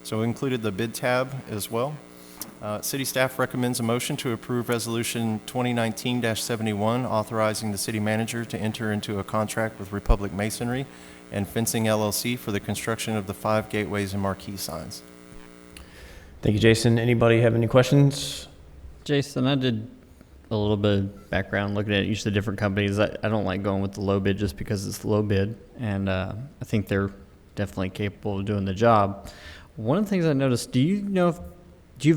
So we included the bid tab as well. City staff recommends a motion to approve Resolution 2019-71, authorizing the city manager to enter into a contract with Republic Masonry and Fencing LLC for the construction of the 5 gateways and marquee signs. Thank you, Jason. Anybody have any questions? Jason, I did a little bit of background looking at each of the different companies. I don't like going with the low bid just because it's the low bid, and I think they're definitely capable of doing the job. One of the things I noticed, do you have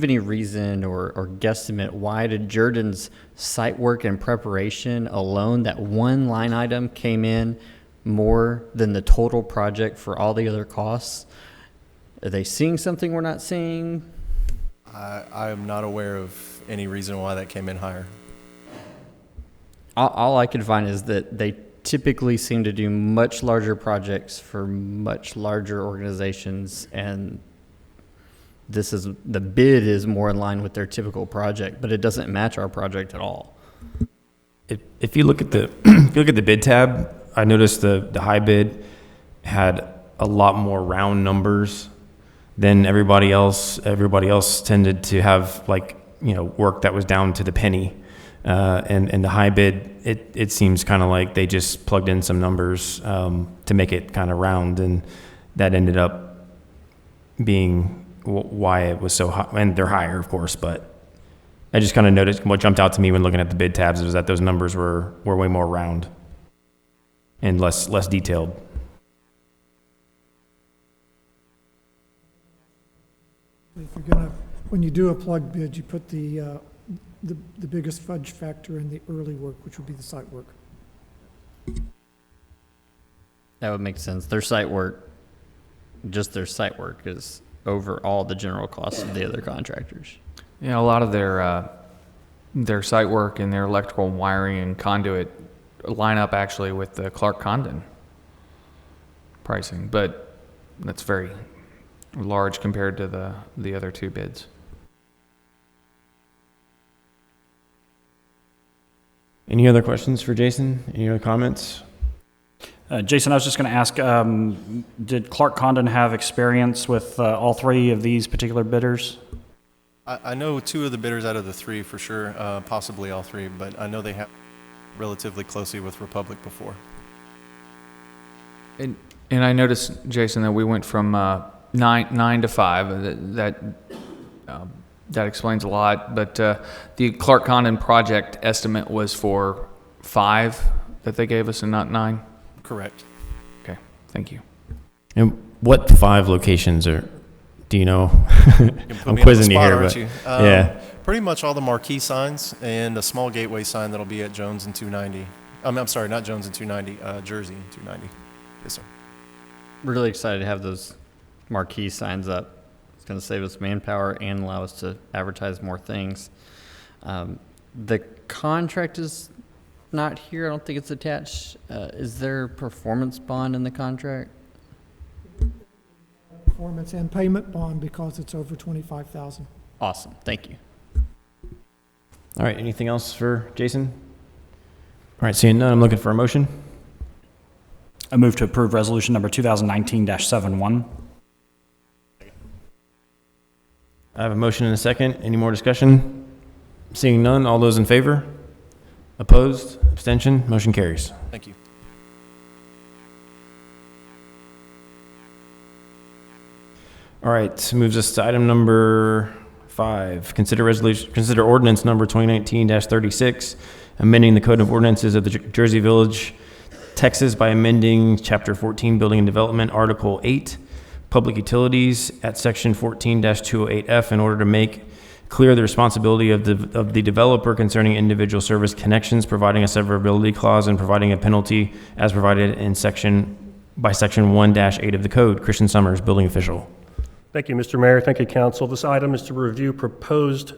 any reason or guesstimate why did Jordan's site work and preparation alone, that one line item, came in more than the total project for all the other costs? Are they seeing something we're not seeing? I am not aware of any reason why that came in higher. All I could find is that they typically seem to do much larger projects for much larger organizations, and the bid is more in line with their typical project, but it doesn't match our project at all. If you look at the bid tab, I noticed the high bid had a lot more round numbers than everybody else. Everybody else tended to have work that was down to the penny. And the high bid, it seems kind of like they just plugged in some numbers to make it kind of round, and that ended up being why it was so high. And they're higher, of course, but I just kind of noticed what jumped out to me when looking at the bid tabs was that those numbers were way more round and less detailed. If you're gonna, when you do a plug bid, you put the biggest fudge factor in the early work, which would be the site work. That would make sense. Their site work is over all the general costs of the other contractors. Yeah, a lot of their site work and their electrical wiring and conduit line up actually with the Clark Condon pricing, but that's very large compared to the other 2 bids. Any other questions for Jason? Any other comments? Jason, I was just going to ask, did Clark Condon have experience with all 3 of these particular bidders? I know 2 of the bidders out of the 3 for sure, possibly all 3, but I know they have relatively closely with Republic before. And I noticed, Jason, that we went from 9 to 5. That explains a lot. But the Clark Condon project estimate was for 5 that they gave us, and not 9. Correct. Okay, thank you. And what 5 locations Do you know? You can put I'm me on the quizzing you spot, here, aren't but you? yeah. Pretty much all the marquee signs and a small gateway sign that'll be at Jones and 290. I'm sorry, not Jones and 290, Jersey and 290. Yes, sir. Really excited to have those marquee signs up. It's going to save us manpower and allow us to advertise more things. The contract is not here. I don't think it's attached. Is there a performance bond in the contract? Performance and payment bond because it's over 25,000. Awesome. Thank you. All right, anything else for Jason? All right, seeing none, I'm looking for a motion. I move to approve resolution number 2019-71. I have a motion and a second. Any more discussion? Seeing none, all those in favor? Opposed? Abstention? Motion carries. Thank you. All right, moves us to item number 5. Consider ordinance number 2019-36, amending the Code of Ordinances of the Jersey Village, Texas by amending Chapter 14, Building and Development, Article 8, Public Utilities at Section 14-208F in order to make clear the responsibility of the developer concerning individual service connections, providing a severability clause, and providing a penalty as provided in Section 1-8 of the Code. Christian Summers, building official. Thank you, Mr. Mayor. Thank you, Council. This item is to review proposed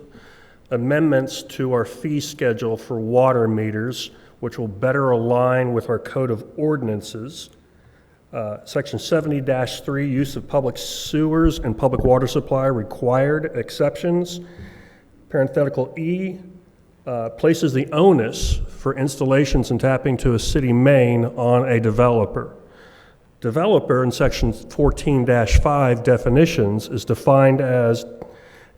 amendments to our fee schedule for water meters, which will better align with our Code of Ordinances. Section 70-3, use of public sewers and public water supply, required exceptions. Parenthetical E, places the onus for installations and tapping to a city main on a developer. Developer in section 14-5 definitions is defined as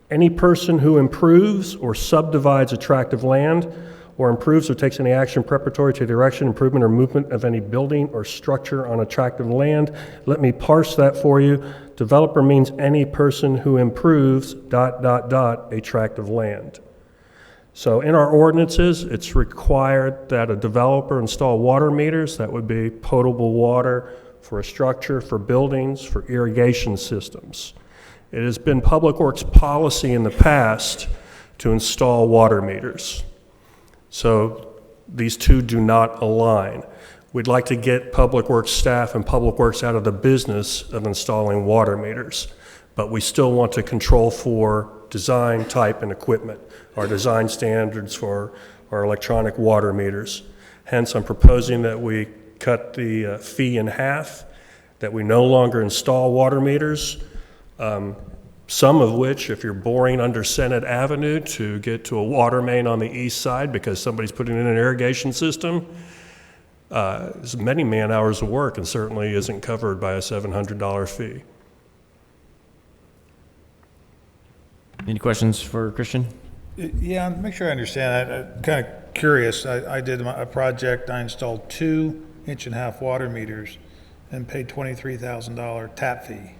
any person who improves or subdivides attractive land or improves or takes any action preparatory to the erection, improvement, or movement of any building or structure on attractive land. Let me parse that for you. Developer means any person who improves ... attractive land. So in our ordinances, it's required that a developer install water meters. That would be potable water for a structure, for buildings, for irrigation systems. It has been Public Works policy in the past to install water meters. So these two do not align. We'd like to get Public Works staff and Public Works out of the business of installing water meters, but we still want to control for design, type, and equipment, our design standards for our electronic water meters. Hence, I'm proposing that we cut the fee in half, that we no longer install water meters, some of which, if you're boring under Senate Avenue to get to a water main on the east side because somebody's putting in an irrigation system, is many man-hours of work and certainly isn't covered by a $700 fee. Any questions for Christian? Yeah, make sure I understand. I'm kind of curious. I did a project. I installed 2 1.5-inch water meters and paid $23,000 tap fee.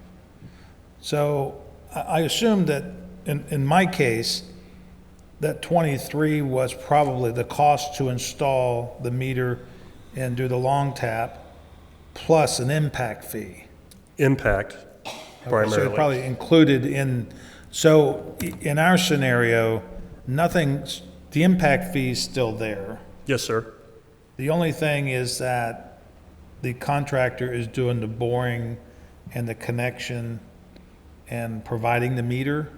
So I assume that in my case, that 23 was probably the cost to install the meter and do the long tap, plus an impact fee. Impact, primarily. So probably included in, so in our scenario, nothing, the impact fee is still there. Yes, sir. The only thing is that the contractor is doing the boring and the connection and providing the meter?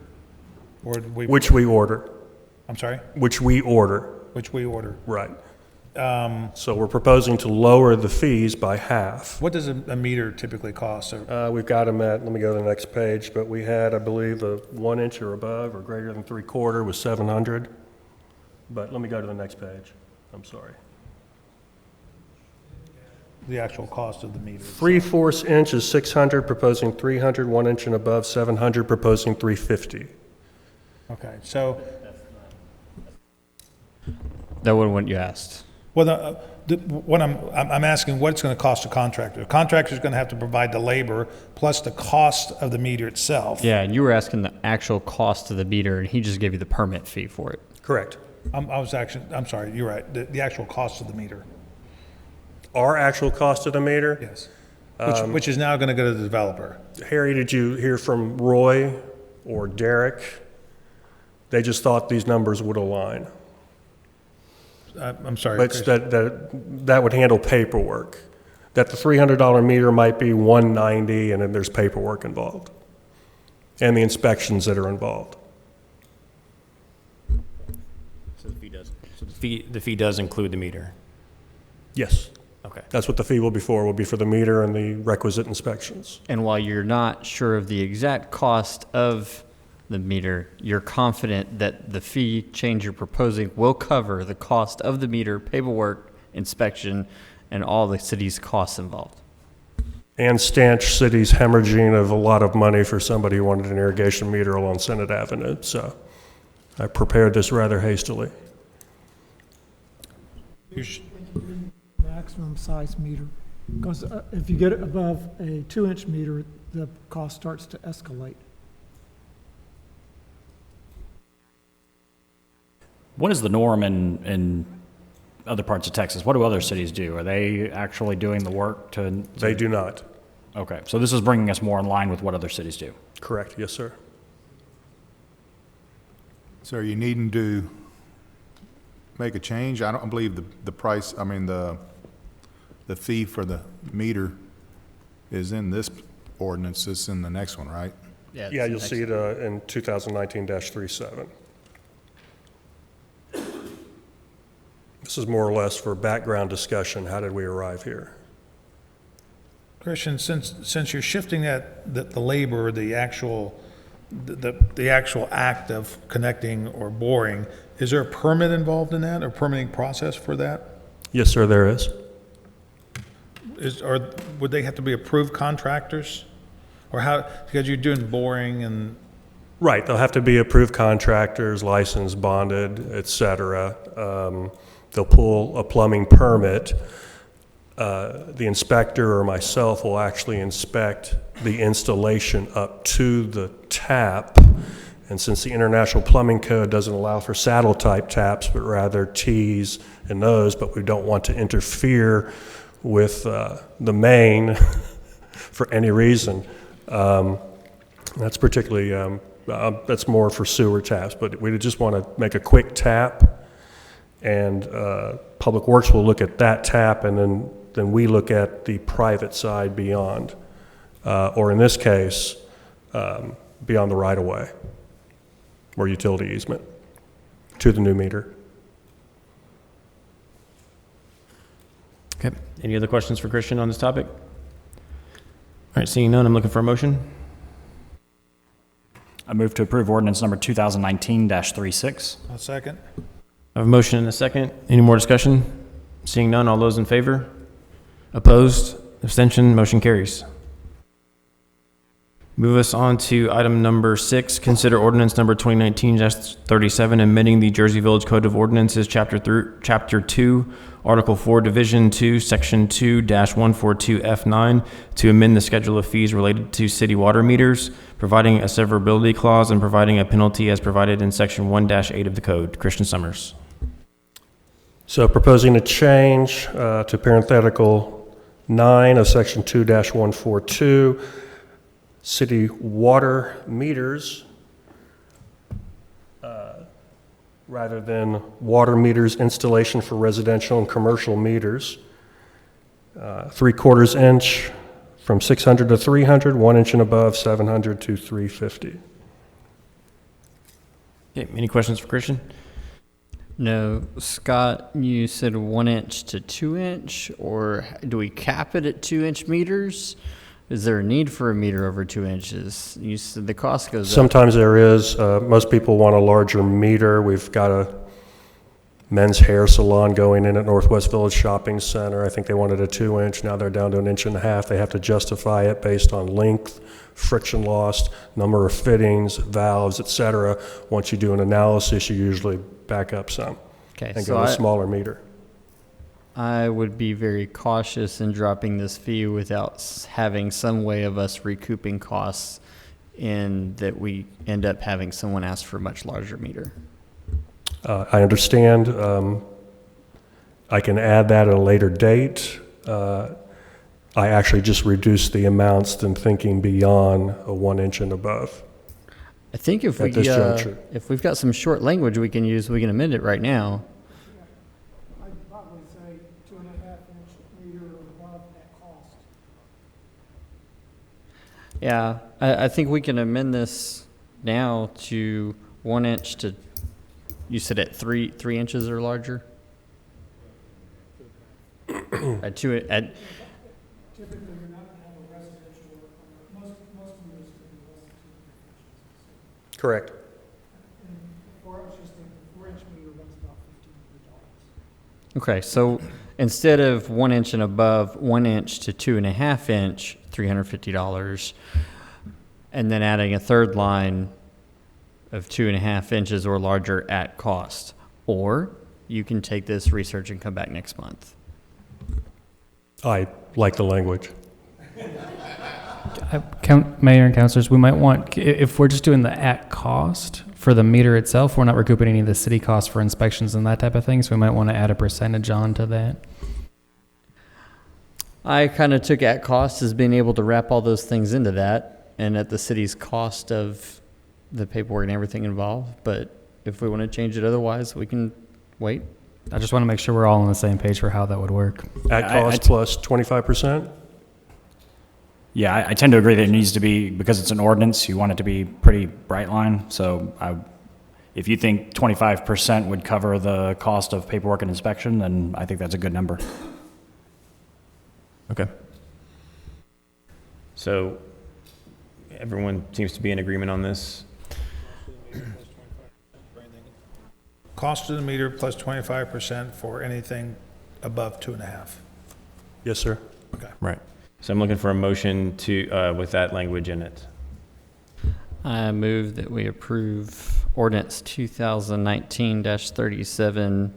Or which we order. I'm sorry? Which we order. Which we order. Right. So we're proposing to lower the fees by half. What does a meter typically cost? We've got them at, let me go to the next page, but we had, I believe, a 1 inch or above or greater than 3/4 was $700. But let me go to the next page. I'm sorry. The actual cost of the meter. 3/4 inch is $600, proposing $300. 1 inch and above, $700, proposing $350. Okay, so. That wasn't what you asked. Well, what I'm asking, what it's going to cost the contractor. The contractor's going to have to provide the labor plus the cost of the meter itself. Yeah, and you were asking the actual cost of the meter, and he just gave you the permit fee for it. Correct. I'm sorry, you're right. The actual cost of the meter. Our actual cost of the meter? Yes. Which is now going to go to the developer. Harry, did you hear from Roy or Derek? They just thought these numbers would align. I'm sorry. But Chris. that would handle paperwork. That the $300 meter might be $190, and then there's paperwork involved, and the inspections that are involved. So the fee does include the meter? Yes. Okay. That's what the fee will be for the meter and the requisite inspections. And while you're not sure of the exact cost of the meter, you're confident that the fee change you're proposing will cover the cost of the meter, paperwork, inspection, and all the city's costs involved. And stanch City's hemorrhaging of a lot of money for somebody who wanted an irrigation meter along Senate Avenue. So I prepared this rather hastily. Maximum size meter, because if you get it above a 2-inch meter, the cost starts to escalate. What is the norm in other parts of Texas? What do other cities do? Are they actually doing the work to? They do not. Okay, so this is bringing us more in line with what other cities do. Correct, yes, sir. So are you needing to make a change? I don't believe the price, the fee for the meter is in this ordinance, it's in the next one, right? Yeah, you'll see it in 2019-37. This is more or less for background discussion. How did we arrive here? Christian, since you're shifting the labor, the actual act of connecting or boring, is there a permit involved in that, or permitting process for that? Yes, sir, there is. Or would they have to be approved contractors? Or how, because you're doing boring and... Right, they'll have to be approved contractors, licensed, bonded, et cetera. They'll pull a plumbing permit. The inspector or myself will actually inspect the installation up to the tap. And since the International Plumbing Code doesn't allow for saddle type taps, but rather T's and those, but we don't want to interfere with the main for any reason. That's particularly, that's more for sewer taps, but we just want to make a quick tap, and Public Works will look at that tap, and then we look at the private side beyond, or in this case, beyond the right-of-way or utility easement to the new meter. Okay. Any other questions for Christian on this topic? All right, seeing none, I'm looking for a motion. I move to approve ordinance number 2019-36. A second. I have a motion and a second. Any more discussion? Seeing none, all those in favor? Opposed? Abstention? Motion carries. Move us on to item number 6. Consider ordinance number 2019-37, amending the Jersey Village Code of Ordinances, Chapter 2, Article 4, Division 2, Section 2-142F9, to amend the schedule of fees related to city water meters, providing a severability clause, and providing a penalty as provided in Section 1-8 of the code. Christian Summers. So proposing a change to parenthetical 9 of Section 2-142, city water meters, rather than water meters installation for residential and commercial meters. 3/4 inch from 600 to 300, 1 inch and above 700 to 350. Okay, any questions for Christian? No. Scott, you said 1 inch to 2 inch, or do we cap it at 2-inch meters? Is there a need for a meter over 2 inches? You said the cost goes up. Sometimes there is. Most people want a larger meter. We've got a men's hair salon going in at Northwest Village Shopping Center. I think they wanted a 2-inch. Now they're down to 1.5 inches. They have to justify it based on length, friction loss, number of fittings, valves, etc. Once you do an analysis, you usually back up some and go with a smaller meter. I would be very cautious in dropping this fee without having some way of us recouping costs, in that we end up having someone ask for a much larger meter. I understand. I can add that at a later date. I actually just reduced the amounts than thinking beyond a 1 inch and above. I think if At this juncture. if we've got some short language we can use, we can amend it right now. I'd probably say 2.5-inch meter or above at cost. Yeah, I think we can amend this now to 1 inch to, you said at 3 inches or larger? At two, at, Typically, you're not going to have a residential, most meters can be less than 2.5 inches. Correct. And for us, just the 4-inch meter runs about $1,500. okay, so instead of 1 inch and above, 1 inch to 2.5 inch, $350, and then adding a third line of 2.5 inches or larger at cost. Or you can take this research and come back next month. I like the language. Mayor and councilors, we might want, if we're just doing the at cost for the meter itself, we're not recouping any of the city costs for inspections and that type of thing, so we might want to add a percentage on to that. I kind of took at cost as being able to wrap all those things into that and at the city's cost of the paperwork and everything involved. But if we want to change it otherwise, we can wait. I just want to make sure we're all on the same page for how that would work. At cost plus 25%? Yeah, I tend to agree that it needs to be, because it's an ordinance, you want it to be pretty bright line. So if you think 25% would cover the cost of paperwork and inspection, then I think that's a good number. Okay. So everyone seems to be in agreement on this. Cost of the meter plus 25% for anything above 2.5. Yes, sir. Okay. Right. So I'm looking for a motion to, with that language in it. I move that we approve ordinance 2019-37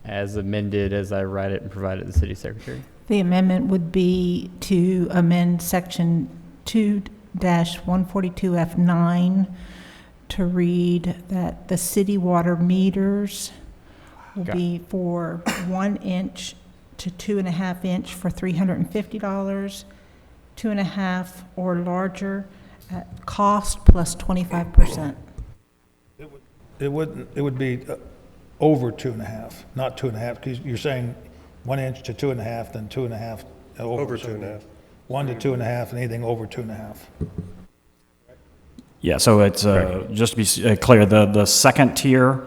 as amended as I write it and provide it to the city secretary. The amendment would be to amend section 2-142F9 to read that the city water meters will be for 1 inch to 2.5 inch for $350, 2.5 or larger at cost plus 25%. It would be over 2.5, not 2.5, because you're saying 1 inch to 2.5, then 2.5 Over so 2.5. 1 to 2.5, and anything over 2.5. Yeah, so it's, just to be clear, the second tier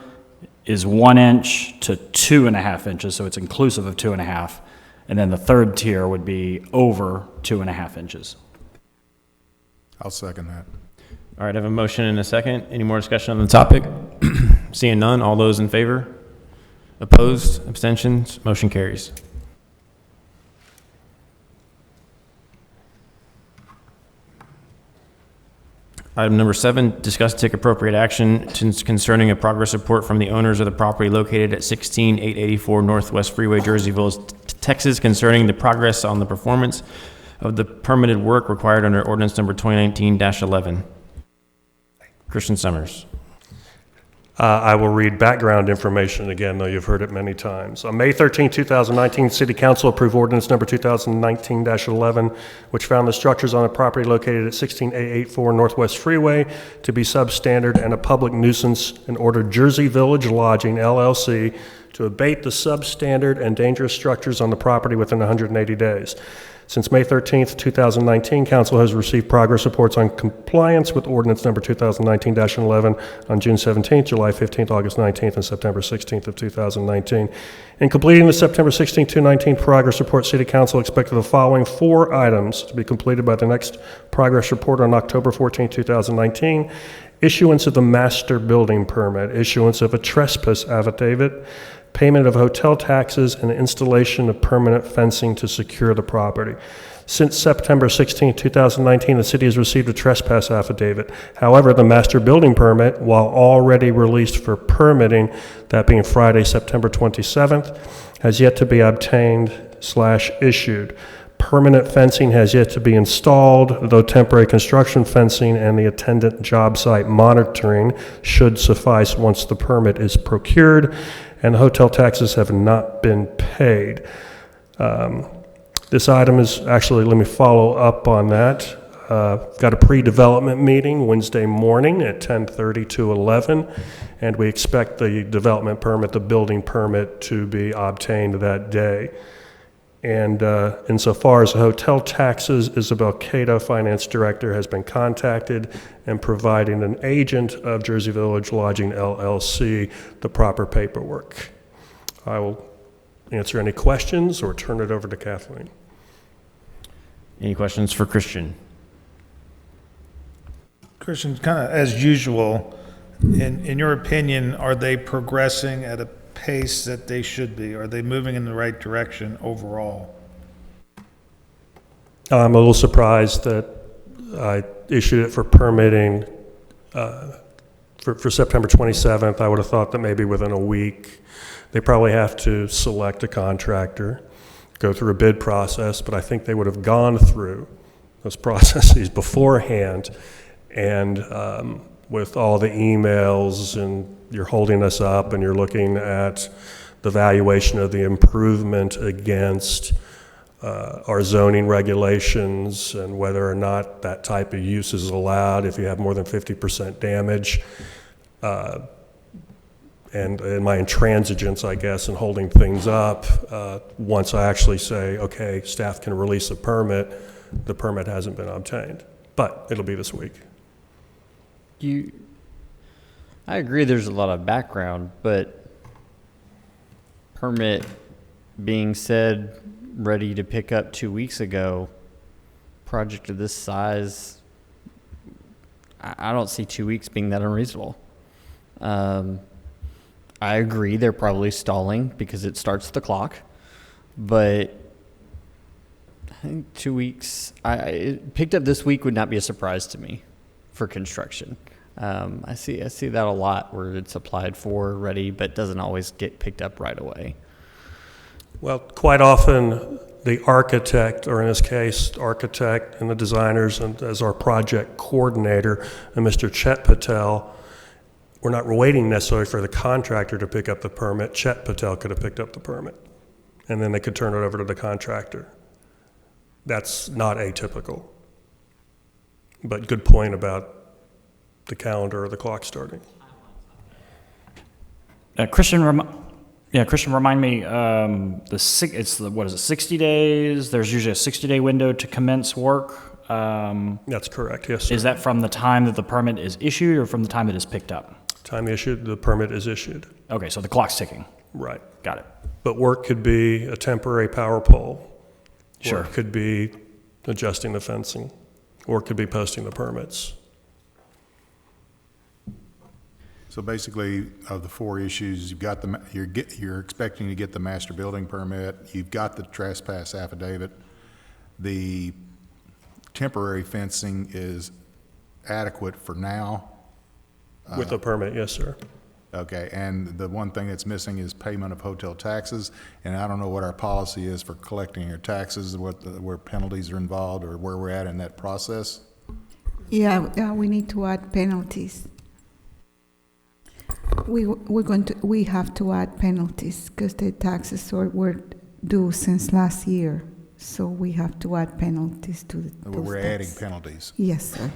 is 1 inch to 2.5 inches, so it's inclusive of 2.5. And then the third tier would be over 2.5 inches. I'll second that. All right, I have a motion and a second. Any more discussion on the topic? Seeing none, all those in favor? Opposed? Abstentions? Motion carries. Item number 7, discuss and take appropriate action concerning a progress report from the owners of the property located at 16884 Northwest Freeway, Jersey Village, Texas, concerning the progress on the performance of the permitted work required under ordinance number 2019-11. Christian Summers. I will read background information again, though you've heard it many times. On May 13, 2019, City Council approved ordinance number 2019-11, which found the structures on the property located at 16884 Northwest Freeway to be substandard and a public nuisance, and ordered Jersey Village Lodging, LLC, to abate the substandard and dangerous structures on the property within 180 days. Since May 13th, 2019, Council has received progress reports on compliance with ordinance number 2019-11 on June 17th, July 15th, August 19th, and September 16th of 2019. In completing the September 16th, 2019 progress report, City Council expected the following 4 items to be completed by the next progress report on October 14th, 2019. Issuance of the master building permit, issuance of a trespass affidavit, payment of hotel taxes, and installation of permanent fencing to secure the property. Since September 16, 2019, the city has received a trespass affidavit. However, the master building permit, while already released for permitting, that being Friday, September 27th, has yet to be obtained/issued. Permanent fencing has yet to be installed, though temporary construction fencing and the attendant job site monitoring should suffice once the permit is procured, and hotel taxes have not been paid. This item is actually, let me follow up on that. Got a pre-development meeting Wednesday morning at 10:30 to 11, and we expect the development permit, the building permit, to be obtained that day. And insofar as hotel taxes, Isabel Cato, Finance Director, has been contacted and providing an agent of Jersey Village Lodging LLC the proper paperwork. I will answer any questions or turn it over to Kathleen. Any questions for Christian? Christian, kind of as usual, in your opinion, are they progressing at a pace that they should be? Are they moving in the right direction overall? I'm a little surprised that I issued it for permitting for September 27th. I would have thought that maybe within a week. They probably have to select a contractor, go through a bid process, but I think they would have gone through those processes beforehand. And with all the emails, and you're holding us up and you're looking at the valuation of the improvement against our zoning regulations and whether or not that type of use is allowed if you have more than 50% damage. And my intransigence, I guess, in holding things up, once I actually say, okay, staff can release a permit, the permit hasn't been obtained. But it'll be this week. I agree there's a lot of background, but permit being said ready to pick up 2 weeks ago, project of this size, I don't see 2 weeks being that unreasonable. I agree they're probably stalling because it starts the clock, but I think 2 weeks, it picked up this week would not be a surprise to me for construction. I see that a lot where it's applied for, ready, but doesn't always get picked up right away. Well, quite often the architect, or in this case, architect and the designers, and as our project coordinator, and Mr. Chet Patel, we're not waiting necessarily for the contractor to pick up the permit. Chet Patel could have picked up the permit, and then they could turn it over to the contractor. That's not atypical. But good point about the calendar or the clock starting. Christian, remind me, it's 60 days? There's usually a 60-day window to commence work. That's correct, yes, sir. Is that from the time that the permit is issued or from the time it is picked up? Time issued, the permit is issued. Okay, so the clock's ticking. Right. Got it. But work could be a temporary power pole. Sure. Work could be adjusting the fencing, or it could be posting the permits. So basically, of the four issues, you've got you're expecting to get the master building permit, you've got the trespass affidavit, the temporary fencing is adequate for now. With the permit, yes, sir. Okay, and the one thing that's missing is payment of hotel taxes, and I don't know what our policy is for collecting your taxes, where penalties are involved, or where we're at in that process. Yeah, we need to add penalties. We have to add penalties because the taxes were due since last year, so we have to add penalties to those We're taxes. adding penalties. Yes, sir.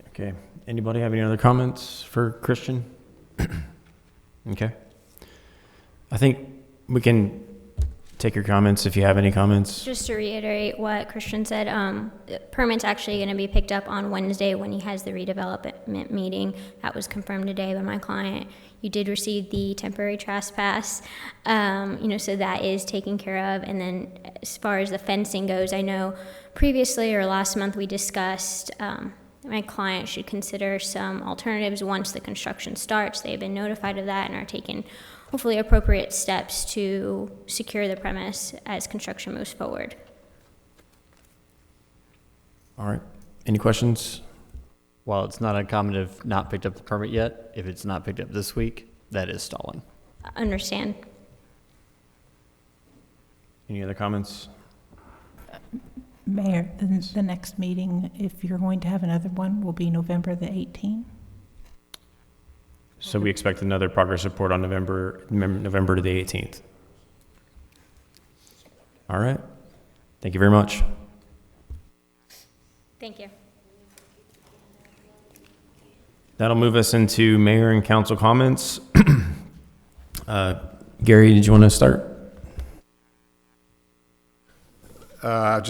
Okay. Anybody have any other comments for Christian? Okay. I think we can take your comments if you have any comments. Just to reiterate what Christian said, the permit's actually going to be picked up on Wednesday when he has the redevelopment meeting. That was confirmed today by my client. You did receive the temporary trespass, so that is taken care of. And then as far as the fencing goes, I know previously or last month we discussed my client should consider some alternatives once the construction starts. They have been notified of that and are taking hopefully appropriate steps to secure the premise as construction moves forward. All right. Any questions? While it's not uncommon to have not picked up the permit yet, if it's not picked up this week, that is stalling. Understand. Any other comments? Mayor, the next meeting, if you're going to have another one, will be November the 18th. So we expect another progress report on November to the 18th. All right. Thank you very much. Thank you. That'll move us into mayor and council comments. Gary, did you want to start? I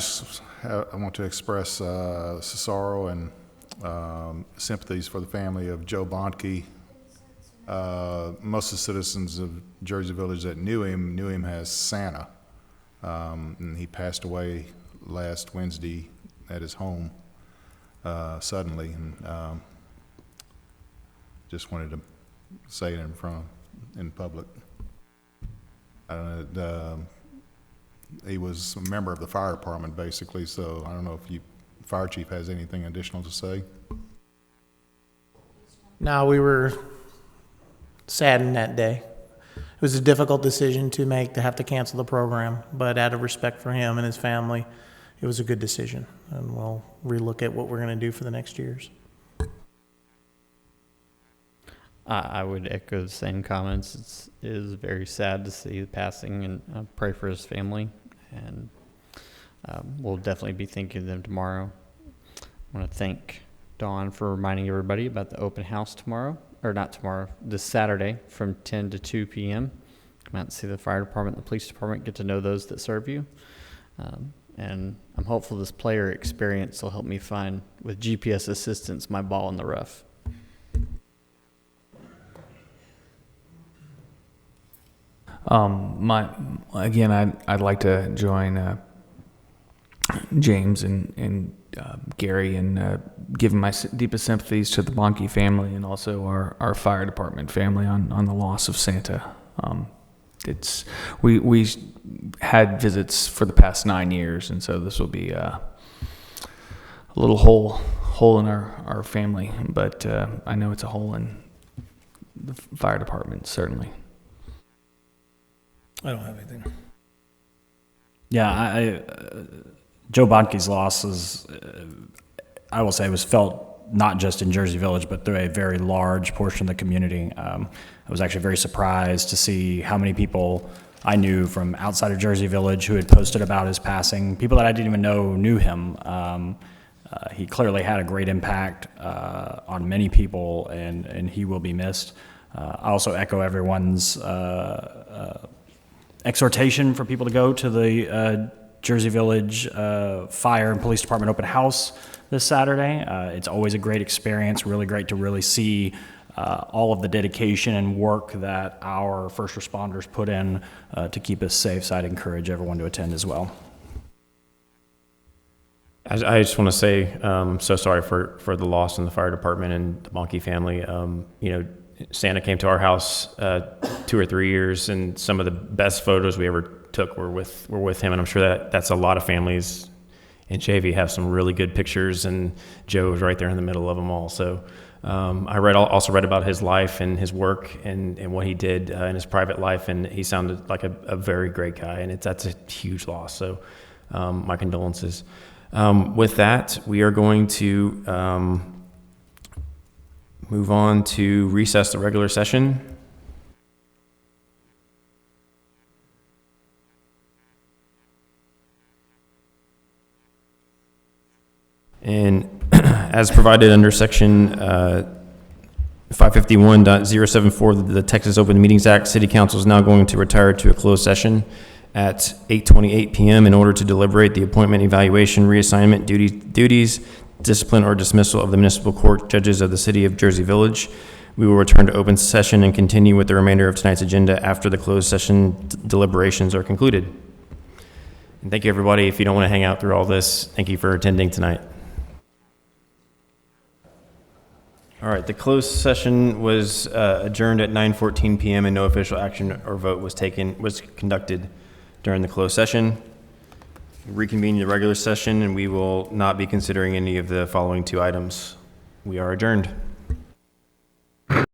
want to express sorrow and sympathies for the family of Joe Bonke. Most of the citizens of Jersey Village that knew him as Santa. And he passed away last Wednesday at his home suddenly. And just wanted to say it in public. He was a member of the fire department, basically, so I don't know if the fire chief has anything additional to say. No, we were saddened that day. It was a difficult decision to make, to have to cancel the program, but out of respect for him and his family, it was a good decision, and we'll relook at what we're going to do for the next years. I would echo the same comments. It is very sad to see the passing, and pray for his family. And we'll definitely be thinking of them tomorrow. I want to thank Dawn for reminding everybody about the open house tomorrow, or not tomorrow, this Saturday from 10 to 2 p.m. Come out and see the fire department, the police department, get to know those that serve you. And I'm hopeful this player experience will help me find, with GPS assistance, my ball in the rough. I'd like to join James and Gary in giving my deepest sympathies to the Bonke family and also our fire department family on the loss of Santa. We had visits for the past 9 years, and so this will be a little hole in our family, but I know it's a hole in the fire department, certainly. I don't have anything. Yeah, Joe Bonke's loss is, I will say, was felt not just in Jersey Village, but through a very large portion of the community. I was actually very surprised to see how many people I knew from outside of Jersey Village who had posted about his passing, people that I didn't even know knew him. He clearly had a great impact on many people, and he will be missed. I also echo everyone's exhortation for people to go to the Jersey Village Fire and Police Department open house this Saturday. It's always a great experience, really great to really see all of the dedication and work that our first responders put in to keep us safe. So I'd encourage everyone to attend as well. I just want to say, so sorry for the loss in the fire department and the Bonke family. Santa came to our house 2 or 3 years, and some of the best photos we ever took were with him, and I'm sure that's a lot of families in Chavy have some really good pictures, and Joe was right there in the middle of them all. So I also read about his life and his work and what he did in his private life, and he sounded like a very great guy, and that's a huge loss. So my condolences. With that, we are going to move on to recess the regular session. And as provided under section 551.074 of the Texas Open Meetings Act, City Council is now going to retire to a closed session at 8:28 p.m. in order to deliberate the appointment, evaluation, reassignment, duties, discipline, or dismissal of the municipal court judges of the City of Jersey Village. We will return to open session and continue with the remainder of tonight's agenda after the closed session deliberations are concluded. And thank you, everybody. If you don't want to hang out through all this, thank you for attending tonight. All right, the closed session was adjourned at 9:14 p.m. and no official action or vote was conducted during the closed session. Reconvene the regular session, and we will not be considering any of the following 2 items. We are adjourned.